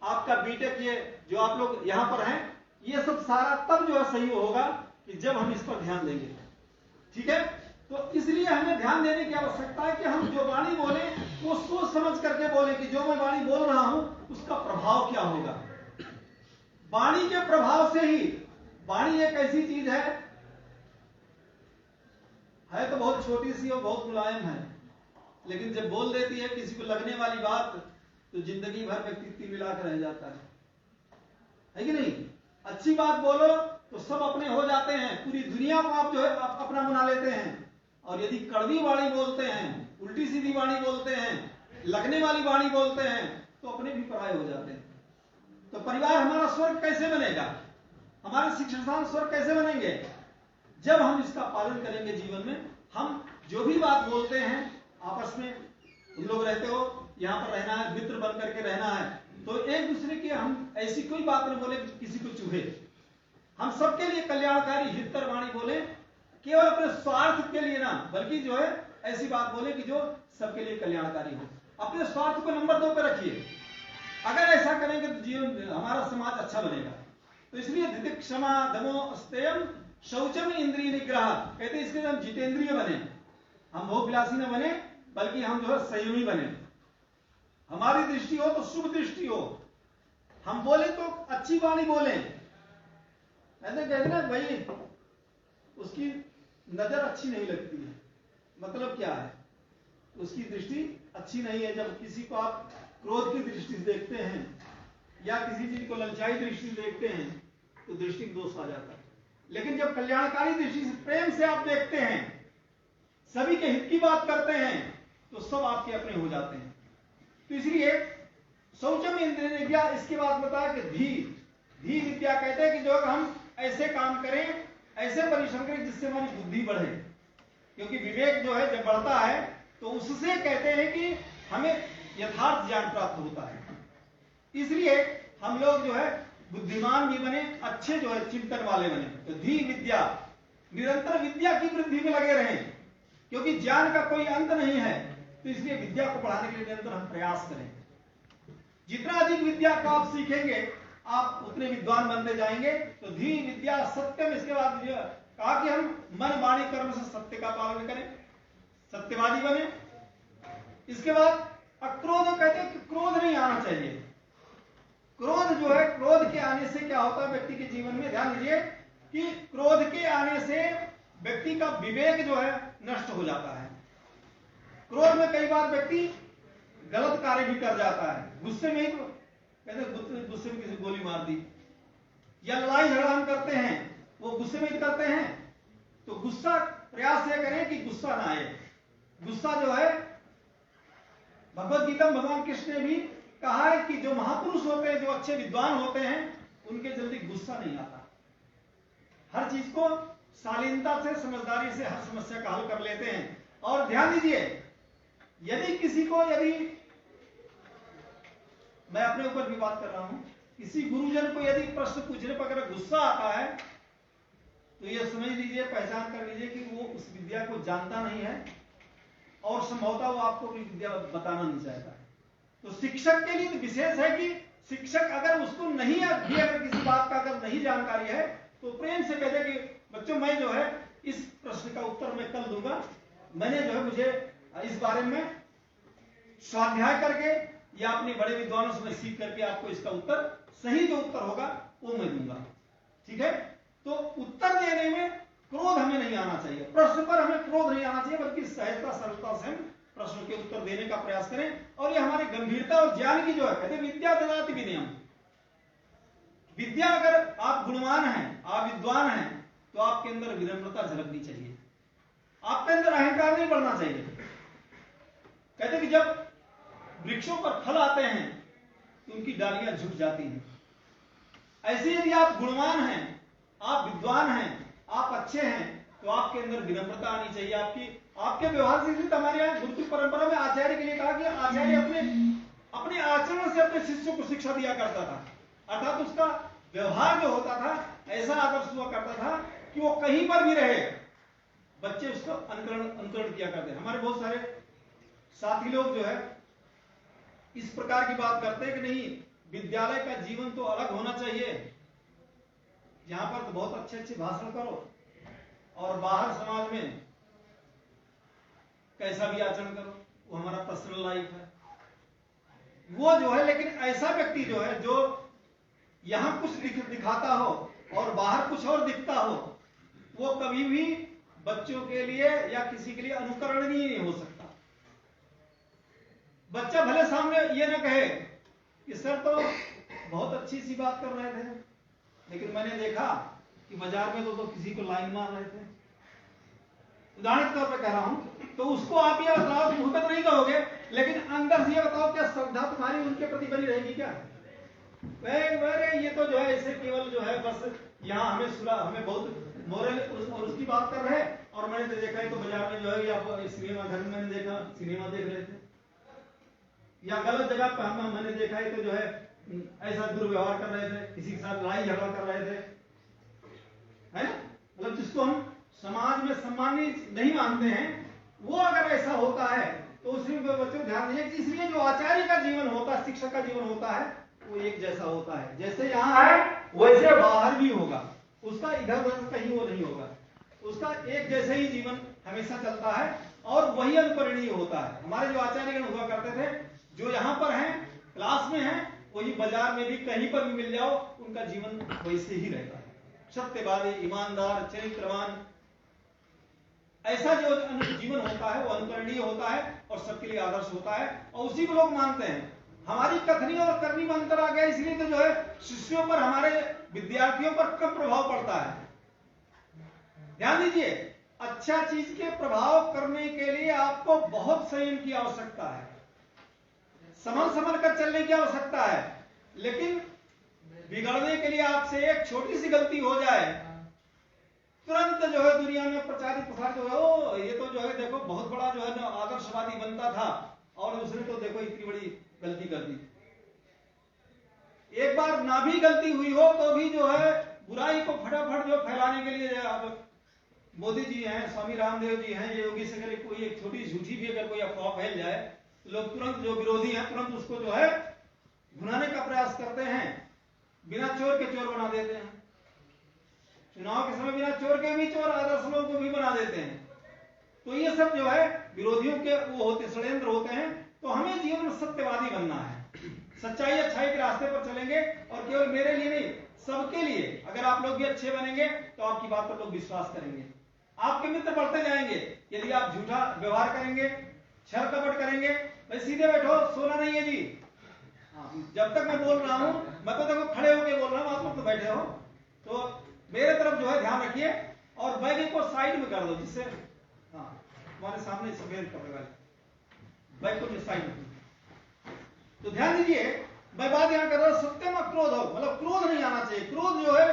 B: आपका बीटेक, ये जो आप लोग यहां पर हैं, ये सब सारा तब जो है सही होगा कि जब हम इस पर ध्यान देंगे। ठीक है? तो इसलिए हमें ध्यान देने की आवश्यकता है कि हम जो वाणी बोले वो सोच समझ करके बोले कि जो मैं वाणी बोल रहा हूं उसका प्रभाव क्या होगा। वाणी के प्रभाव से ही, वाणी एक ऐसी चीज है तो बहुत छोटी सी और बहुत मुलायम है, लेकिन जब बोल देती है किसी को लगने वाली बात तो जिंदगी भर व्यक्ति मिलाकर रह जाता है कि नहीं? अच्छी बात बोलो तो सब अपने हो जाते हैं, पूरी दुनिया को आप जो है अपना बना लेते हैं। और यदि कड़वी वाणी बोलते हैं, उल्टी सीधी वाणी बोलते हैं, लगने वाली वाणी बोलते हैं, तो अपने भी पराये हो जाते हैं। तो परिवार हमारा स्वर्ग कैसे बनेगा? हमारे शिक्षण स्वर्ग कैसे बनेंगे? जब हम इसका पालन करेंगे जीवन में। हम जो भी बात बोलते हैं आपस में, तुम लोग रहते हो, यहां पर रहना है, मित्र बन करके रहना है, तो एक दूसरे की हम ऐसी कोई बात न बोले किसी को चुभे। हम सबके लिए कल्याणकारी हितकर वाणी बोले, केवल अपने स्वार्थ के लिए ना, बल्कि जो है ऐसी बात बोले कि जो सबके लिए कल्याणकारी हो। अपने स्वार्थ को नंबर 2 पे रखिए। अगर ऐसा करेंगे तो जीवन, हमारा समाज अच्छा बनेगा। तो इसलिए धृति क्षमा दमो स्तेयम शौचम इंद्रिय निग्रह कहते हैं, इसके हम जितेंद्रिय बने, हम भोग विलासी न बने, बल्कि हम जो है संयमी बने। हमारी दृष्टि हो तो शुभ दृष्टि हो, हम बोले तो अच्छी वाणी बोले। ऐसे कहते ना भाई उसकी नजर अच्छी नहीं लगती है, मतलब क्या है? उसकी दृष्टि अच्छी नहीं है। जब किसी को आप क्रोध की दृष्टि से देखते हैं या किसी चीज को ललचाई दृष्टि से देखते हैं तो दृष्टि दोष आ जाता है। लेकिन जब कल्याणकारी दृष्टि से, प्रेम से आप देखते हैं, सभी के हित की बात करते हैं, तो सब आपके अपने हो जाते हैं। तो इसलिए शौचम इंद्रिय निग्रह, इसके बाद बताया कि धी विद्या कहते हैं कि जो हम ऐसे काम करें, ऐसे परिश्रम करें जिससे हमारी बुद्धि बढ़े। क्योंकि विवेक जो है जब बढ़ता है तो उससे कहते हैं कि हमें यथार्थ ज्ञान प्राप्त होता है। इसलिए हम लोग जो है बुद्धिमान भी बने, अच्छे जो है चिंतन वाले बने। तो धी विद्या, निरंतर विद्या की वृद्धि में लगे रहें, क्योंकि ज्ञान का कोई अंत नहीं है। तो इसलिए विद्या को बढ़ाने के लिए निरंतर हम प्रयास करें। जितना अधिक विद्या को आप सीखेंगे आप उतने विद्वान बनते जाएंगे। तो धी विद्या सत्यम, इसके बाद कहा कि हम मन वाणी कर्म से सत्य का पालन करें, सत्यवादी बने। इसके बाद अक्रोध, कहते हैं कि क्रोध नहीं आना चाहिए। क्रोध जो है, क्रोध के आने से क्या होता है व्यक्ति के जीवन में, ध्यान दीजिए कि क्रोध के आने से व्यक्ति का विवेक जो है नष्ट हो जाता है। क्रोध में कई बार व्यक्ति गलत कार्य भी कर जाता है। गुस्से में ही कहते गुस्से में किसी गोली मार दी, या लड़ाई झगड़ा हम करते हैं वो गुस्से में करते हैं। तो गुस्सा, प्रयास यह करें कि गुस्सा ना आए। गुस्सा जो है, भगवत गीता में भगवान कृष्ण ने भी कहा है कि जो महापुरुष होते हैं, जो अच्छे विद्वान होते हैं, उनके जल्दी गुस्सा नहीं आता। हर चीज को शालीनता से, समझदारी से हर समस्या का हल कर लेते हैं। और ध्यान दीजिए, यदि किसी को, यदि मैं अपने ऊपर भी बात कर रहा हूं, किसी गुरुजन को यदि प्रश्न पूछने पर अगर गुस्सा आता है तो ये समझ लीजिए, पहचान कर लीजिए कि वो उस विद्या को जानता नहीं है और संभवतः वो आपको अपनी विद्या बताना नहीं चाहता है। तो शिक्षक के लिए तो विशेष है कि शिक्षक अगर उसको नहीं भी, अगर किसी बात का अगर नहीं जानकारी है तो प्रेम से कह दे कि बच्चों मैं जो है इस प्रश्न का उत्तर मैं कल दूंगा, मैंने जो है मुझे इस बारे में स्वाध्याय करके या अपने बड़े विद्वानों से मैं सीख करके आपको इसका उत्तर, सही जो उत्तर होगा वो मैं दूंगा। ठीक है, तो उत्तर देने में क्रोध हमें नहीं आना चाहिए, प्रश्न पर हमें क्रोध नहीं आना चाहिए, बल्कि सहजता सरलता से हम प्रश्न के उत्तर देने का प्रयास करें। और ये हमारी गंभीरता और ज्ञान की जो है, कहते विद्या ददाति विनयम, विद्या अगर आप गुणवान हैं, आप विद्वान हैं, तो आपके अंदर विनम्रता झलकनी चाहिए, आपके अंदर अहंकार नहीं बढ़ना चाहिए। कहते कि जब वृक्षों पर फल आते हैं तो उनकी डालियां झुक जाती हैं, ऐसे यदि आप गुणवान हैं, आप विद्वान हैं, आप अच्छे हैं, तो आपके अंदर विनम्रता आनी चाहिए। आपके व्यवहार से, हमारे यहाँ गुरुकुल परंपरा में आचार्य के लिए कहा कि आचार्य अपने आचरण से अपने शिष्यों को शिक्षा दिया करता था, अर्थात उसका व्यवहार जो होता था ऐसा आदर्श हुआ करता था कि वो कहीं पर भी रहे बच्चे उसको अनुकरण किया करते हैं। हमारे बहुत सारे साथी लोग जो है इस प्रकार की बात करते हैं कि नहीं, विद्यालय का जीवन तो अलग होना चाहिए, यहां पर तो बहुत अच्छे अच्छे भाषण करो और बाहर समाज में कैसा भी आचरण करो, वो हमारा पर्सनल लाइफ है, वो जो है। लेकिन ऐसा व्यक्ति जो है जो यहां कुछ दिखाता हो और बाहर कुछ और दिखता हो, वो कभी भी बच्चों के लिए या किसी के लिए अनुकरणीय नहीं हो सकता। बच्चा भले सामने ये न कहे कि सर तो बहुत अच्छी सी बात कर रहे थे, लेकिन मैंने देखा कि बाजार में तो किसी को लाइन मार रहे थे, उदाहरण के तौर पर कह रहा हूं, तो उसको आप ये बताओ, मुंह पे तो नहीं कहोगे, लेकिन अंदर से ये बताओ क्या श्रद्धा तुम्हारी उनके प्रति बनी रहेगी क्या? अरे ये तो जो है ऐसे केवल जो है बस यहाँ हमें बहुत मोरल और उसकी बात कर रहे हैं। और मैंने तो देखा है तो बाजार में जो है या सिनेमा घर में मैंने देखा, सिनेमा देख रहे थे, या गलत जगह पर मैंने देखा है तो जो है ऐसा दुर्व्यवहार कर रहे थे, किसी के साथ लड़ाई झगड़ा कर रहे थे, है ना? मतलब जिसको हम समाज में सम्मानित नहीं मानते हैं, वो अगर ऐसा होता है तो उसमें बच्चों ध्यान दीजिए। इसलिए जो आचार्य का जीवन होता है, शिक्षक का जीवन होता है, वो एक जैसा होता है, जैसे यहाँ है वैसे बाहर भी होगा, उसका इधर उधर कहीं वो नहीं होगा, उसका एक जैसे ही जीवन हमेशा चलता है और वही अनुकरणीय होता है। हमारे जो आचार्यगण हुआ करते थे, जो यहाँ पर हैं, क्लास में हैं, वही बाजार में भी कहीं पर भी मिल जाओ, उनका जीवन वैसे ही रहता है, सत्यवादी, ईमानदार, चरित्रवान, ऐसा जो जीवन होता है वो अनुकरणीय होता है और सबके लिए आदर्श होता है, और उसी को लोग मानते हैं। हमारी कथनी और करनी में अंतर आ गया, इसलिए तो जो है शिष्यों पर, हमारे विद्यार्थियों पर कम प्रभाव पड़ता है। ध्यान दीजिए, अच्छा चीज के प्रभाव करने के लिए आपको बहुत संयम की आवश्यकता है, संभल कर चलने की आवश्यकता है, लेकिन बिगड़ने के लिए आपसे एक छोटी सी गलती हो जाए, तुरंत जो है दुनिया में प्रचारित प्रसार जो है, ओ ये तो जो है देखो बहुत बड़ा जो है आदर्शवादी बनता था और उसने तो देखो इतनी बड़ी गलती कर दी। एक बार ना भी गलती हुई हो तो भी जो है बुराई को फटाफट जो फैलाने के लिए, अब मोदी जी हैं, स्वामी रामदेव जी हैं, ये योगी से अगर कोई एक छोटी झूठी भी अगर कोई अफवाह फैल जाए, लोग तुरंत जो विरोधी हैं तुरंत उसको जो है भुनाने का प्रयास करते हैं, बिना चोर के चोर बना देते हैं। चुनाव के समय बिना चोर के भी चोर, आदर्श लोगों को भी बना देते हैं। तो ये सब जो है विरोधियों के वो होते, षड्यंत्र होते हैं। तो हमें जीवन में सत्यवादी बनना है, सच्चाई अच्छाई के रास्ते पर चलेंगे, और केवल मेरे लिए नहीं, सबके लिए। अगर आप लोग भी अच्छे बनेंगे तो आपकी बात पर लोग विश्वास करेंगे, आपके मित्र बढ़ते जाएंगे। यदि आप झूठा व्यवहार करेंगे, छल कपट करेंगे, भाई सीधे बैठो, सोना नहीं है जी, जब तक मैं बोल रहा हूं, मैं तो देखो खड़े होकर बोल रहा हूं, आप लोग तो बैठे हो, तो मेरे तरफ जो है ध्यान रखिए और बैग को साइड में कर दो, जिससे तुम्हारे सामने सफेद कपड़े वाले बैग को साइड में। तो ध्यान दीजिए, मैं बात यहां कर रहा हूं, सत्य में क्रोध हो, मतलब क्रोध नहीं आना चाहिए। क्रोध जो है,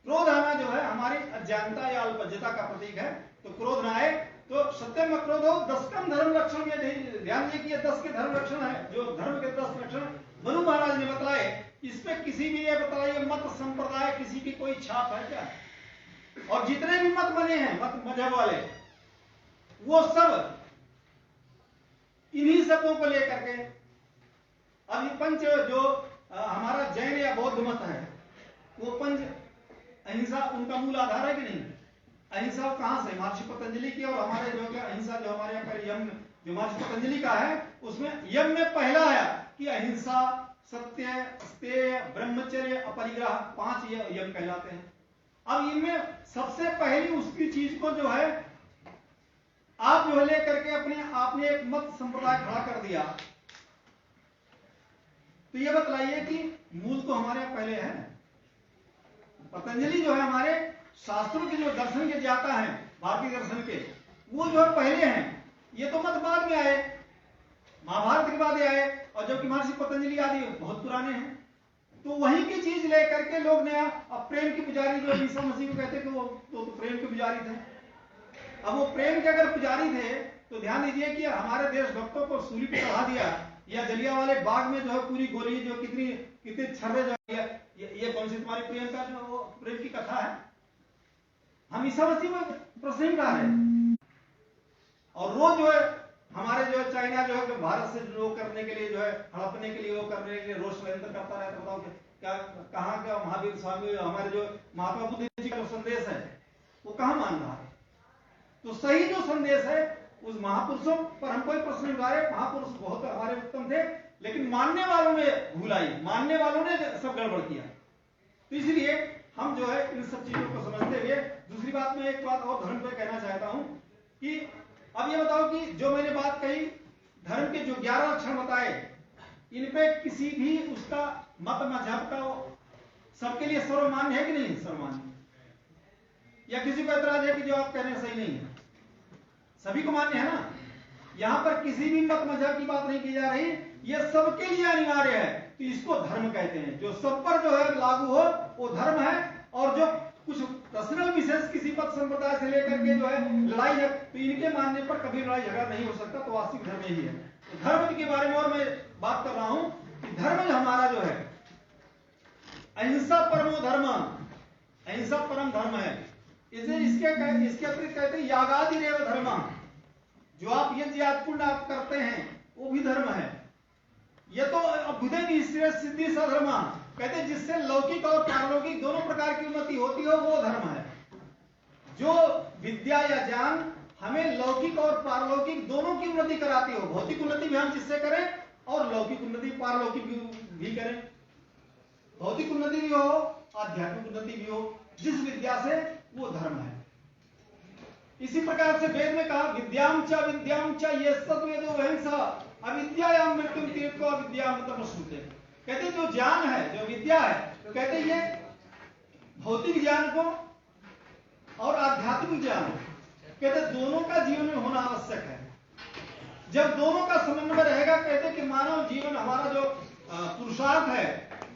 B: क्रोध आना जो है हमारी अज्ञानता या अल्पज्ञता का प्रतीक है। तो क्रोध ना आए, तो सत्यम अक्रोधो 10 धर्म लक्षण में ध्यान दिए कि ये 10 के धर्म लक्षण है, जो धर्म के 10 लक्षण मनु महाराज ने बताए। इस पे किसी भी ये बताइए मत संप्रदाय किसी की कोई छाप है क्या? और जितने भी मत बने हैं मत मजहब वाले, वो सब इन्हीं शब्दों को लेकर के। अब ये पंच जो हमारा जैन या बौद्ध मत है, वो पंच अहिंसा उनका मूल आधार है कि नहीं? अहिंसा कहां से? महर्षि पतंजलि की। और हमारे जो अहिंसा जो हमारे यहाँ पर यम जो महर्षि पतंजलि का है, उसमें यम में पहला आया कि अहिंसा, सत्य, स्तेय, ब्रह्मचर्य, अपरिग्रह 5 यम कहलाते हैं। अब इनमें सबसे पहली उसकी चीज को जो है आप जो लेकर के अपने आपने एक मत संप्रदाय खड़ा कर दिया। तो ये बतलाइए कि मूल तो हमारे यहाँ पहले है। पतंजलि जो है हमारे शास्त्रों के जो दर्शन के ज्ञाता हैं, भारतीय दर्शन के, वो जो है पहले हैं। ये तो मत बाद में आए, महाभारत के बाद आए, और जबकि महर्षि पतंजलि आदि बहुत पुराने हैं। तो वहीं की चीज लेकर के लोग नया, अब प्रेम के पुजारी जो ईसा मसीह को कहते थे, वो तो प्रेम के पुजारी थे। अब वो प्रेम के अगर पुजारी थे तो ध्यान दीजिए कि हमारे देशभक्तों को सूली पे चढ़ा दिया, या जलियांवाले बाग में जो है पूरी गोली जो कितने छर्रे जो ये कौन सी तुम्हारी प्रेम का जो प्रेम की कथा है? हम ईसा मसीह में प्रश्न नहीं उठा रहे। और रोज जो है हमारे जो है चाइना जो है भारत से जो करने के लिए जो है हड़पने के लिए वो करने के लिए रोज षड्यंत्र करता रहता। बताओ क्या कहाँ का महावीर स्वामी हमारे जो महात्मा बुद्ध जी का जो संदेश है वो कहाँ मान रहा है? तो सही जो संदेश है उस महापुरुषों पर हम कोई प्रश्न उठा रहे। महापुरुष बहुत हमारे उत्तम थे, लेकिन मानने वालों ने भूलाई, मानने वालों ने सब गड़बड़ किया। तो इसलिए हम जो है इन सब चीजों को समझते हुए, दूसरी बात में एक बात और धर्म पे कहना चाहता हूं कि अब ये बताओ कि जो मैंने बात कही धर्म के जो 11 लक्षण बताए, इन पे किसी भी उसका मत मजहब का सबके लिए सर्वमान्य है कि नहीं सर्वमान्य? या किसी को ऐतराज है कि जो आप कह रहे हैं सही नहीं है? सभी को मान्य है ना। यहां पर किसी भी मत मजहब की बात नहीं की जा रही, ये सबके लिए अनिवार्य है। तो इसको धर्म कहते हैं। जो सब पर जो है लागू हो वो धर्म है। और जो कुछ पर्सनल विशेष किसी मत संप्रदाय से लेकर के जो है लड़ाई है, तो इनके मानने पर कभी लड़ाई झगड़ा नहीं हो सकता। तो वास्तविक धर्म यही है। तो धर्म के बारे में और मैं बात कर रहा हूं कि धर्म हमारा जो है अहिंसा परमो धर्म, अहिंसा परम धर्म है। इसके अतिरिक्त कहते हैं यागादि रेव धर्म, जो आप यज्ञ पुण्य आप करते हैं वो भी धर्म है। ये तो अभ्युदय सिद्धि सधर्म कहते हैं, जिससे लौकिक और पारलौकिक दोनों प्रकार की उन्नति होती हो वो धर्म है। जो विद्या या ज्ञान हमें लौकिक और पारलौकिक दोनों की उन्नति कराती हो। भौतिक उन्नति भी हम जिससे करें और लौकिक उन्नति पारलौकिक भी करें। भौतिक उन्नति भी हो, आध्यात्मिक उन्नति भी हो, जिस विद्या से वो धर्म है। इसी प्रकार से वेद में कहा विद्याम च ये सत्वेदो अहिंसा अविद्यायाम मृत्युम तीर्थो अविद्याम तमश्नुते। कहते जो ज्ञान है, जो विद्या है, तो कहते ये भौतिक ज्ञान को और आध्यात्मिक ज्ञान कहते दोनों का जीवन में होना आवश्यक है। जब दोनों का समन्वय रहेगा, कहते कि मानव जीवन हमारा जो पुरुषार्थ है,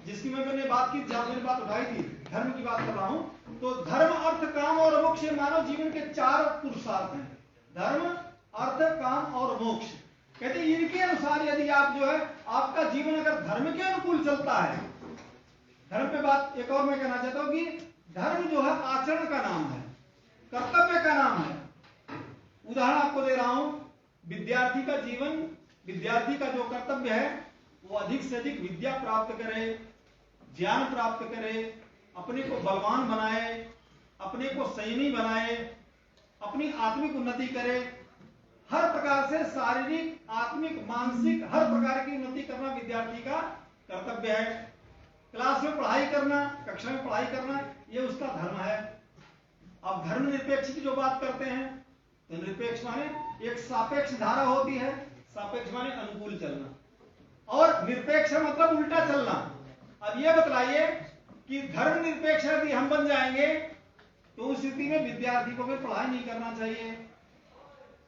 B: जिसकी मैंने बात की, जहां मैंने बात उठाई थी, धर्म की बात कर रहा हूं, तो धर्म अर्थ काम और मोक्ष मानव जीवन के 4 पुरुषार्थ हैं। धर्म अर्थ काम और मोक्ष कहते इनके अनुसार यदि आप जो है आपका जीवन अगर धर्म के अनुकूल चलता है। धर्म पे बात एक और मैं कहना चाहता हूं कि धर्म जो है आचरण का नाम है, कर्तव्य का नाम है। उदाहरण आपको दे रहा हूं, विद्यार्थी का जीवन, विद्यार्थी का जो कर्तव्य है वो अधिक से अधिक विद्या प्राप्त करे, ज्ञान प्राप्त करे, अपने को बलवान बनाए, अपने को संयमी बनाए, अपनी आत्मिक उन्नति करे। हर प्रकार से शारीरिक, आत्मिक, मानसिक हर प्रकार की उन्नति करना विद्यार्थी का कर्तव्य है। क्लास में पढ़ाई करना, कक्षा में पढ़ाई करना, ये उसका धर्म है। अब धर्म निरपेक्ष की जो बात करते हैं, तो निरपेक्ष माने एक सापेक्ष धारा होती है। सापेक्ष माने अनुकूल चलना, और निरपेक्ष मतलब उल्टा चलना। अब ये बतलाइए कि धर्म निरपेक्ष यदि हम बन जाएंगे तो उस स्थिति में विद्यार्थी को भी पढ़ाई नहीं करना चाहिए।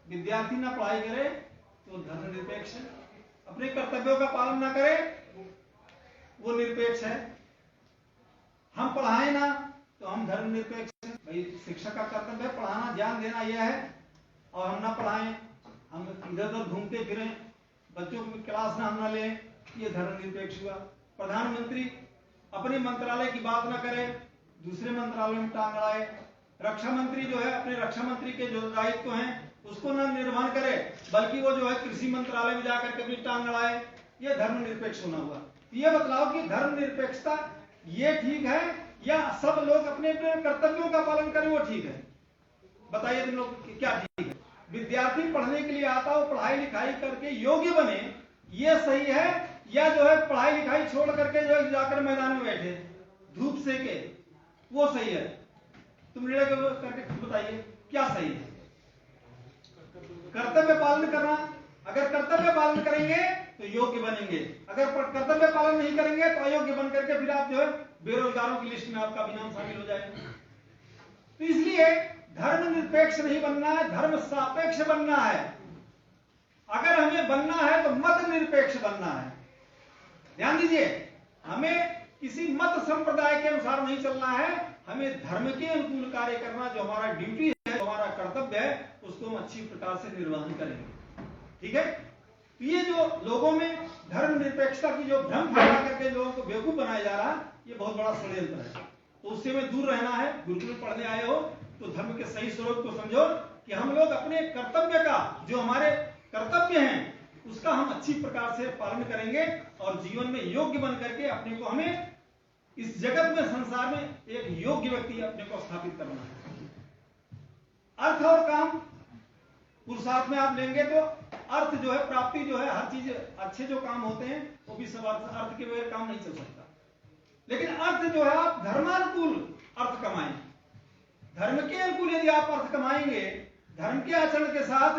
B: विद्यार्थी ना पढ़ाई करे तो धर्म निरपेक्ष है। अपने कर्तव्यों का पालन ना करे वो निरपेक्ष है। हम पढ़ाए ना तो हम धर्म निरपेक्ष है। भाई शिक्षक का कर्तव्य है पढ़ाना, ज्ञान देना यह है। और हम ना पढ़ाएं, हम इधर उधर घूमते फिरें, बच्चों की क्लास ना हम ना लें, ये धर्मनिरपेक्ष हुआ। प्रधानमंत्री अपने मंत्रालय की बात ना करे, दूसरे मंत्रालय में टांग अड़ाए। रक्षा मंत्री जो है अपने रक्षा मंत्री के जो दायित्व हैं उसको न निर्वहन करे, बल्कि वो जो है कृषि मंत्रालय में जाकर के भी टांग अड़ाए, ये धर्मनिरपेक्ष होना हुआ। ये बतलाओ कि धर्मनिरपेक्षता ये ठीक है या सब लोग अपने अपने कर्तव्यों का पालन करें वो ठीक है? बताइए तुम लोग क्या ठीक है? विद्यार्थी पढ़ने के लिए आता हो, पढ़ाई लिखाई करके योग्य बने, ये सही है, या जो है पढ़ाई लिखाई छोड़ करके जो है जाकर मैदान में बैठे धूप सेके, वो सही है? तुम निर्णय करके बताइए क्या सही है? कर्तव्य पालन करना, अगर कर्तव्य पालन करेंगे तो योग्य बनेंगे, अगर कर्तव्य पालन नहीं करेंगे तो अयोग्य बन करके फिर आप जो है बेरोजगारों की लिस्ट में आपका भी नाम शामिल हो जाएगा। तो इसलिए धर्मनिरपेक्ष नहीं बनना है, धर्म सापेक्ष बनना है। अगर हमें बनना है तो मत निरपेक्ष बनना है। ध्यान दीजिए, हमें किसी मत संप्रदाय के अनुसार नहीं चलना है, हमें धर्म के अनुकूल कार्य करना, जो हमारा ड्यूटी है, जो हमारा कर्तव्य है, उसको हम अच्छी प्रकार से निर्वहन करेंगे। ठीक है? तो ये जो लोगों में धर्मनिरपेक्षता की जो भ्रम फैला करके लोगों को बेवकूफ बनाया जा रहा है, ये बहुत बड़ा षड्यंत्र है। तो उससे में दूर रहना है। गुरुकुल में पढ़ने आए हो तो धर्म के सही स्वरूप को समझो कि हम लोग अपने कर्तव्य का, जो हमारे कर्तव्य हैं, उसका हम अच्छी प्रकार से पालन करेंगे और जीवन में योग्य बन करके अपने को, हमें इस जगत में, संसार में एक योग्य व्यक्ति अपने को स्थापित करना है। अर्थ और काम पुरुषार्थ में आप लेंगे तो अर्थ जो है, प्राप्ति जो है, हर चीज अच्छे जो काम होते हैं वो भी सब अर्थ के बगैर काम नहीं चल सकता। लेकिन अर्थ जो है, आप धर्मानुकूल अर्थ कमाएं। धर्म के अनुकूल यदि आप अर्थ कमाएंगे धर्म के आचरण के साथ,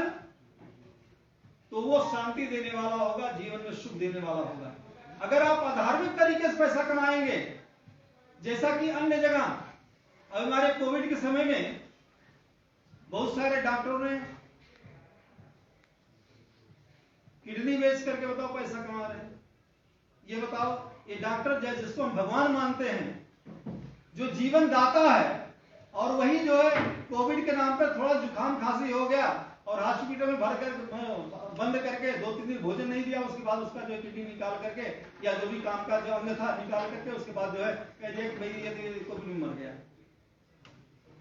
B: तो वो शांति देने वाला होगा, जीवन में सुख देने वाला होगा। अगर आप अधार्मिक तरीके से पैसा कमाएंगे, जैसा कि अन्य जगह, अब हमारे कोविड के समय में बहुत सारे डॉक्टरों ने किडनी बेच करके बताओ पैसा कमा रहे हैं। ये बताओ, ये डॉक्टर जिसको हम भगवान मानते हैं, जो जीवन दाता है, और वही जो है कोविड के नाम पर थोड़ा जुकाम खांसी हो गया और हॉस्पिटल में भर कर बंद करके 2-3 दिन भोजन नहीं दिया, उसके बाद उसका जो किडनी निकाल करके या जो भी काम का जो अंग था निकाल करके उसके बाद जो है कोविड मर गया।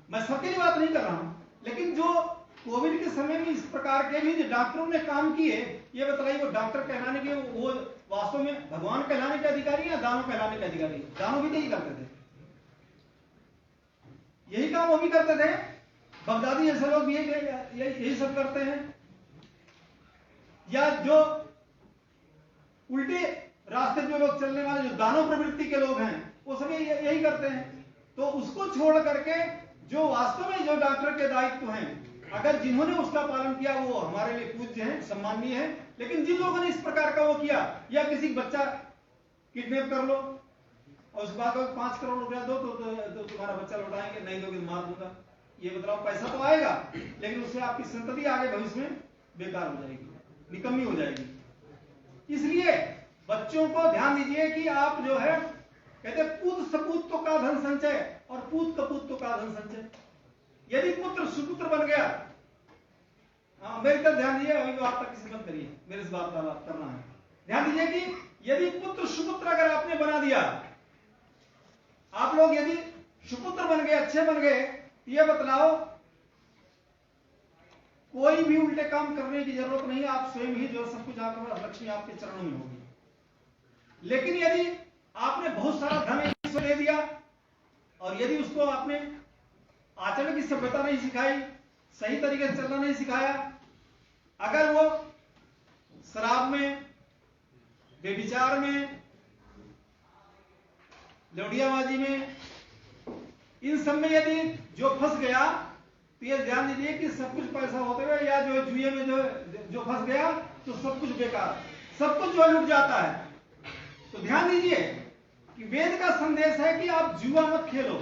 B: मैं सबके लिए बात नहीं कर रहा हूं, लेकिन जो कोविड के समय में इस प्रकार के भी जो डॉक्टरों ने काम किए, ये बताइए वो डॉक्टर कहलाने के, वो वास्तव में भगवान कहलाने के अधिकारी या दानव कहलाने के अधिकारी? दानव भी यही करते थे, यही काम वो भी करते थे। बगदादी जैसे लोग भी यही सब करते हैं। या जो उल्टे रास्ते जो लोग चलने वाले, जो दानव प्रवृत्ति के लोग हैं, वो सभी यही करते हैं। तो उसको छोड़ करके जो वास्तव में जो डॉक्टर के दायित्व हैं, अगर जिन्होंने उसका पालन किया वो हमारे लिए पूज्य हैं, सम्माननीय है। लेकिन जिन लोगों ने इस प्रकार का वो किया, या किसी बच्चा किडनैप कर लो और उसके बाद 5 करोड़ रुपया दो तो तुम्हारा बच्चा लौटाएंगे, नहीं दोगे तो मार दूंगा। ये बताओ, पैसा तो आएगा लेकिन उससे आपकी संतति आगे भविष्य में बेकार हो जाएगी, निकम्मी हो जाएगी। इसलिए बच्चों को ध्यान दीजिए कि आप जो है, कहते पुत्र सपूत का धन संचय और पूत कपूत का धन संचय। यदि पुत्र सुपुत्र बन गया, मेरी तरफ ध्यान दीजिए, अभी वार्ता किसी मत करिए, मेरे से वार्तालाप करना है। ध्यान दीजिए कि यदि पुत्र सुपुत्र अगर आपने बना दिया, आप लोग यदि सुपुत्र बन गए, अच्छे बन गए, ये बतलाओ कोई भी उल्टे काम करने की जरूरत नहीं, आप स्वयं ही जो सब कुछ आपका लक्ष्मी आपके चरणों में होगी। लेकिन यदि आपने बहुत सारा धन ईश्वर दे दिया और यदि उसको आपने आचरण की सभ्यता नहीं सिखाई, सही तरीके से चलना नहीं सिखाया, अगर वो शराब में, बेविचार में, लौड़ियाबाजी में, इन सब में यदि जो फंस गया, तो ये ध्यान दीजिए कि सब कुछ पैसा होते हुए या जो जुए में जो फंस गया तो सब कुछ बेकार, सब कुछ जो लुट जाता है। तो ध्यान दीजिए कि वेद का संदेश है कि आप जुआ मत खेलो।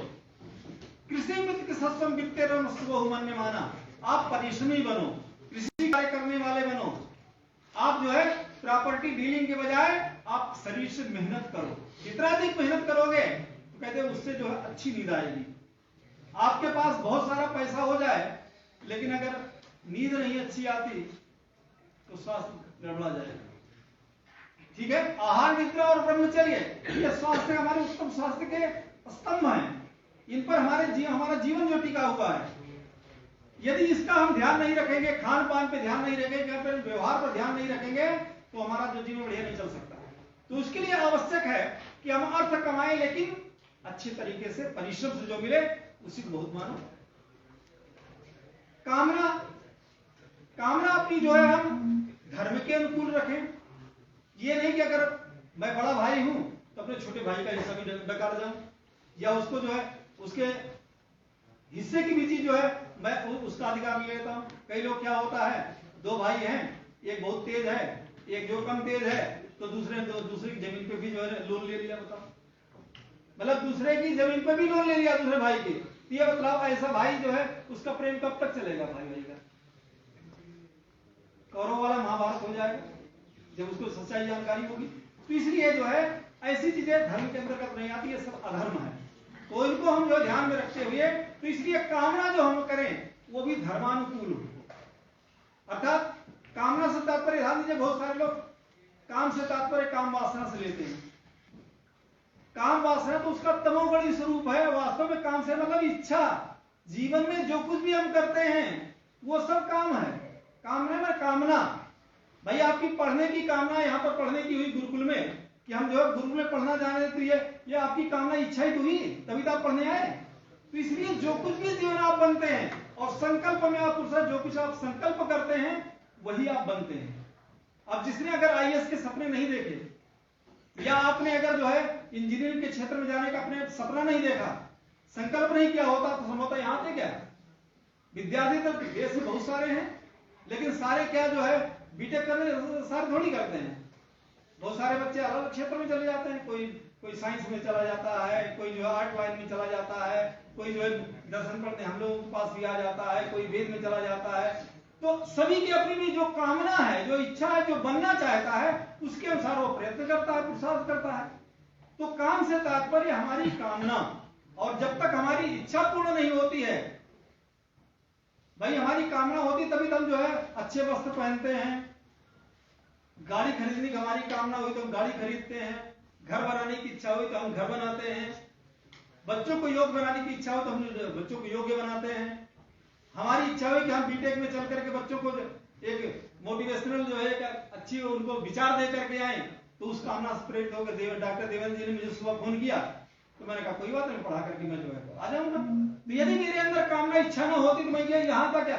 B: कृषि मित्र सत्सम वित्ते बहुमान्य माना, आप परिश्रमी बनो, कृषि कार्य करने वाले बनो। आप जो है प्रॉपर्टी डीलिंग के बजाय आप शरीर से मेहनत करो। जितना अधिक मेहनत करोगे तो कहते हैं उससे जो है अच्छी नींद आएगी। आपके पास बहुत सारा पैसा हो जाए, लेकिन अगर नींद नहीं अच्छी आती तो स्वास्थ्य गड़बड़ा जाएगा। ठीक है, आहार, निद्रा और ब्रह्मचर्य ये स्वास्थ्य, हमारे उत्तम स्वास्थ्य के स्तंभ हैं। इन पर हमारा जीवन जो टिका हुआ है। यदि इसका हम ध्यान नहीं रखेंगे, खान पान पे ध्यान नहीं रखेंगे, अपने व्यवहार पर ध्यान नहीं रखेंगे, तो हमारा जो जीवन बढ़िया नहीं चल सकता। तो उसके लिए आवश्यक है कि हम अर्थ कमाएं, लेकिन अच्छे तरीके से, परिश्रम से जो मिले उसी को बहुत मानो। कामना अपनी जो है हम धर्म के अनुकूल रखें। ये नहीं कि अगर मैं बड़ा भाई हूं तो अपने छोटे भाई का हिस्सा भी डकार जाऊं, या उसको जो है उसके हिस्से की भी चीज जो है मैं उसका अधिकार ले लेता हूं। कई लोग क्या होता है, दो भाई हैं, एक बहुत तेज है, एक जो कम तेज है, तो दूसरे की जमीन पे भी जो है लोन ले लिया। बताओ, मतलब दूसरे की जमीन पे भी लोन ले लिया दूसरे भाई की। ये बताओ, ऐसा भाई जो है उसका प्रेम कब तक चलेगा? भाई भाई का कौरव वाला महाभारत हो जाएगा जब उसको सच्चाई जानकारी होगी। तो इसलिए जो है ऐसी चीजें धर्म के अंतर्गत नहीं आती, ये सब अधर्म है। तो इनको हम जो ध्यान में रखते हुए, तो इसलिए कामना जो हम करें वो भी धर्मानुकूल हो। अर्थात कामना से तात्पर्य, ध्यान दीजिए, बहुत सारे लोग काम से तात्पर्य काम वासना से लेते हैं। काम वासना तो उसका तमोगुणी स्वरूप है। वास्तव में काम से मतलब इच्छा। जीवन में जो कुछ भी हम करते हैं वो सब काम है। कामना में कामना, भाई आपकी पढ़ने की कामना यहाँ पर पढ़ने की हुई गुरुकुल में, कि हम जो है गुरुकुल में पढ़ना जाने, तो ये आपकी कामना, इच्छा ही तो हुई, तभी तो आप पढ़ने आए। तो इसलिए जो कुछ भी जीवन आप बनते हैं, और संकल्प में आप पुरुष जो कुछ आप संकल्प करते हैं वही आप बनते हैं। अब जिसने अगर आईएएस के सपने नहीं देखे, या आपने अगर जो है इंजीनियरिंग के क्षेत्र में जाने का अपने सपना नहीं देखा, संकल्प नहीं किया होता, तो संभवतः यहाँ पे क्या विद्यार्थी तो देश में बहुत सारे हैं, लेकिन सारे क्या जो है बीटेक करने सारे थोड़ी करते हैं। बहुत सारे बच्चे अलग क्षेत्र में चले जाते हैं, कोई साइंस में चला जाता है, कोई जो है आर्ट लाइन में चला जाता है, कोई जो है दर्शन पढ़ने हम लोगों के पास भी आ जाता है, कोई वेद में चला जाता है। तो सभी की अपनी भी जो कामना है, जो इच्छा है, जो बनना चाहता है, उसके अनुसार वो प्रयत्न करता है, पुरुषार्थ करता है। तो काम से तात्पर्य हमारी कामना, और जब तक हमारी इच्छा पूर्ण नहीं होती है, भाई हमारी कामना होती तभी तो हम जो है अच्छे वस्त्र पहनते हैं, गाड़ी खरीदने की हमारी कामना हुई तो हम गाड़ी खरीदते हैं, घर बनाने की इच्छा हुई तो हम घर बनाते हैं, बच्चों को योग्य बनाने की इच्छा हो तो हम बच्चों को योग्य बनाते हैं। हमारी इच्छा हुई कि हम बीटेक में चल करके बच्चों को एक मोटिवेशनल जो है अच्छी उनको विचार दे करके आए, तो उस कामना से प्रेरित होकर डॉक्टर देवेंद्र जी ने मुझे सुबह फोन किया, तो मैंने कहा कोई बात नहीं, पढ़ा करके मैं जो है आ जाऊंगा। तो यदि मेरे अंदर कामना इच्छा न होती तो मैं यहां था क्या?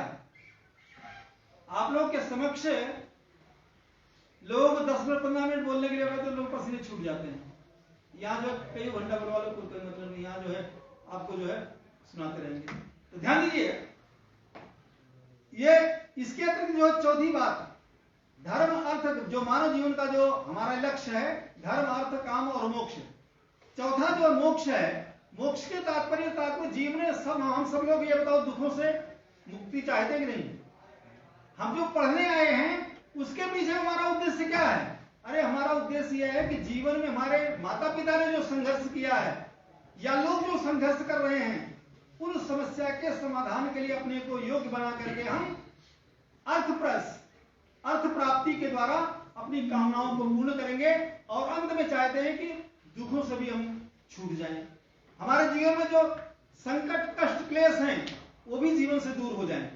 B: आप लोग के समक्ष लोग 10 मिनट 15 मिनट बोलने के लिए तो लोग पसीने छूट जाते हैं। यहाँ जो कई घंटा करवा लो, कोई मतलब नहीं, यहाँ जो है आपको जो है सुनाते रहेंगे। तो ध्यान दीजिए, ये इसके अतिरिक्त जो चौथी बात, धर्म अर्थ, जो मानव जीवन का जो हमारा लक्ष्य है, धर्म अर्थ काम और मोक्ष। चौथा जो मोक्ष है, मोक्ष के तात्पर्य जीवन में हम सब लोग ये बताओ दुखों से मुक्ति चाहते कि नहीं? हम जो पढ़ने आए हैं उसके पीछे हमारा उद्देश्य क्या है? अरे हमारा उद्देश्य यह है कि जीवन में हमारे माता पिता ने जो संघर्ष किया है, या लोग जो संघर्ष कर रहे हैं, उन समस्या के समाधान के लिए अपने को योग्य बना करके हम अर्थ प्राप्ति के द्वारा अपनी कामनाओं को पूर्ण करेंगे, और अंत में चाहते हैं कि दुखों से भी हम छूट जाएं। हमारे जीवन में जो संकट कष्ट क्लेश हैं वो भी जीवन से दूर हो जाएं।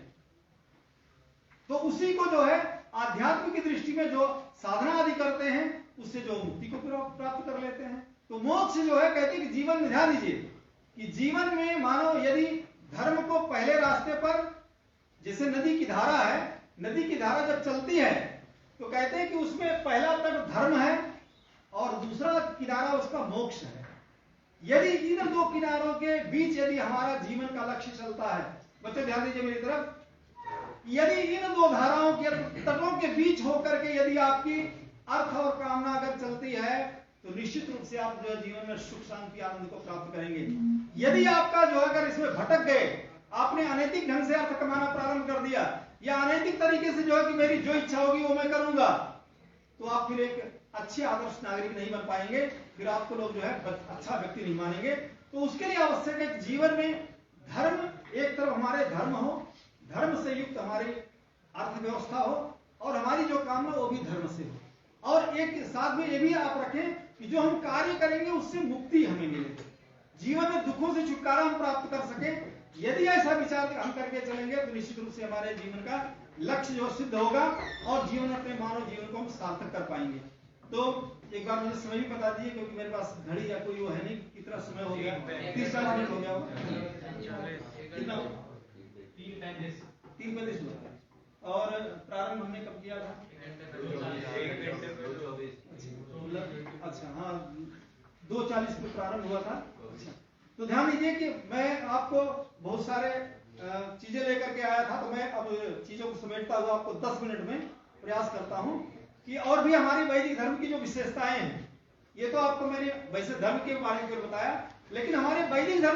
B: तो उसी को जो है आध्यात्म की दृष्टि में जो साधना आदि करते हैं, उससे जो मुक्ति को प्राप्त कर लेते हैं। तो मोक्ष जो है, कहते हैं कि जीवन में, ध्यान दीजिए कि जीवन में मानो यदि धर्म को पहले रास्ते पर, जैसे नदी की धारा है, नदी की धारा जब चलती है तो कहते हैं कि उसमें पहला तट धर्म है और दूसरा किनारा उसका मोक्ष है। यदि इन दो किनारों के बीच यदि हमारा जीवन का लक्ष्य चलता है, बच्चे ध्यान दीजिए मेरी तरफ, यदि इन दो धाराओं के तटों के बीच होकर के यदि आपकी अर्थ और कामना अगर चलती है, तो निश्चित रूप से आप जो है जीवन में सुख शांति आनंद को प्राप्त करेंगे। यदि आपका जो अगर इसमें भटक गए, आपने अनैतिक ढंग से अर्थ कमाना प्रारंभ कर दिया, या अनैतिक तरीके से जो है कि मेरी जो इच्छा होगी वो मैं करूंगा, तो आप फिर एक अच्छे आदर्श नागरिक नहीं बन पाएंगे, फिर आपको लोग जो है अच्छा व्यक्ति नहीं मानेंगे। तो उसके लिए आवश्यक है जीवन में धर्म, एक तरफ हमारे धर्म हो, धर्म से युक्त हमारे अर्थव्यवस्था हो और हमारी जो काम है वो भी धर्म से हो। और एक साथ में ये भी आप रखें कि जो हम कार्य करेंगे उससे मुक्ति हमें मिले, जीवन में दुखों से छुटकारा हम प्राप्त कर सके। यदि ऐसा विचार हम करके चलेंगे तो निश्चित रूप से हमारे जीवन का लक्ष्य जो सिद्ध होगा और जीवन अपने मानव जीवन को हम सार्थक कर पाएंगे। तो एक बार मुझे समय भी बता दीजिए, क्योंकि मेरे पास घड़ी या कोई वो है नहीं, कितना समय हो गया? 30-40 मिनट हो गया कितना? 3:35 हुआ। और प्रारंभ हमने कब किया था? अच्छा हाँ, 2:40 को प्रारंभ हुआ था। अच्छा, तो ध्यान दीजिए कि मैं आपको बहुत सारे चीजें लेकर के आया था, तो मैं अब चीजों को समेटता हुआ आपको 10 मिनट में प्रयास करता हूं कि और भी हमारी वैदिक धर्म की जो विशेषताएं हैं, ये तो आपको मैंने वैसे धर्म के बारे में बताया, लेकिन हमारे वैदिक धर्म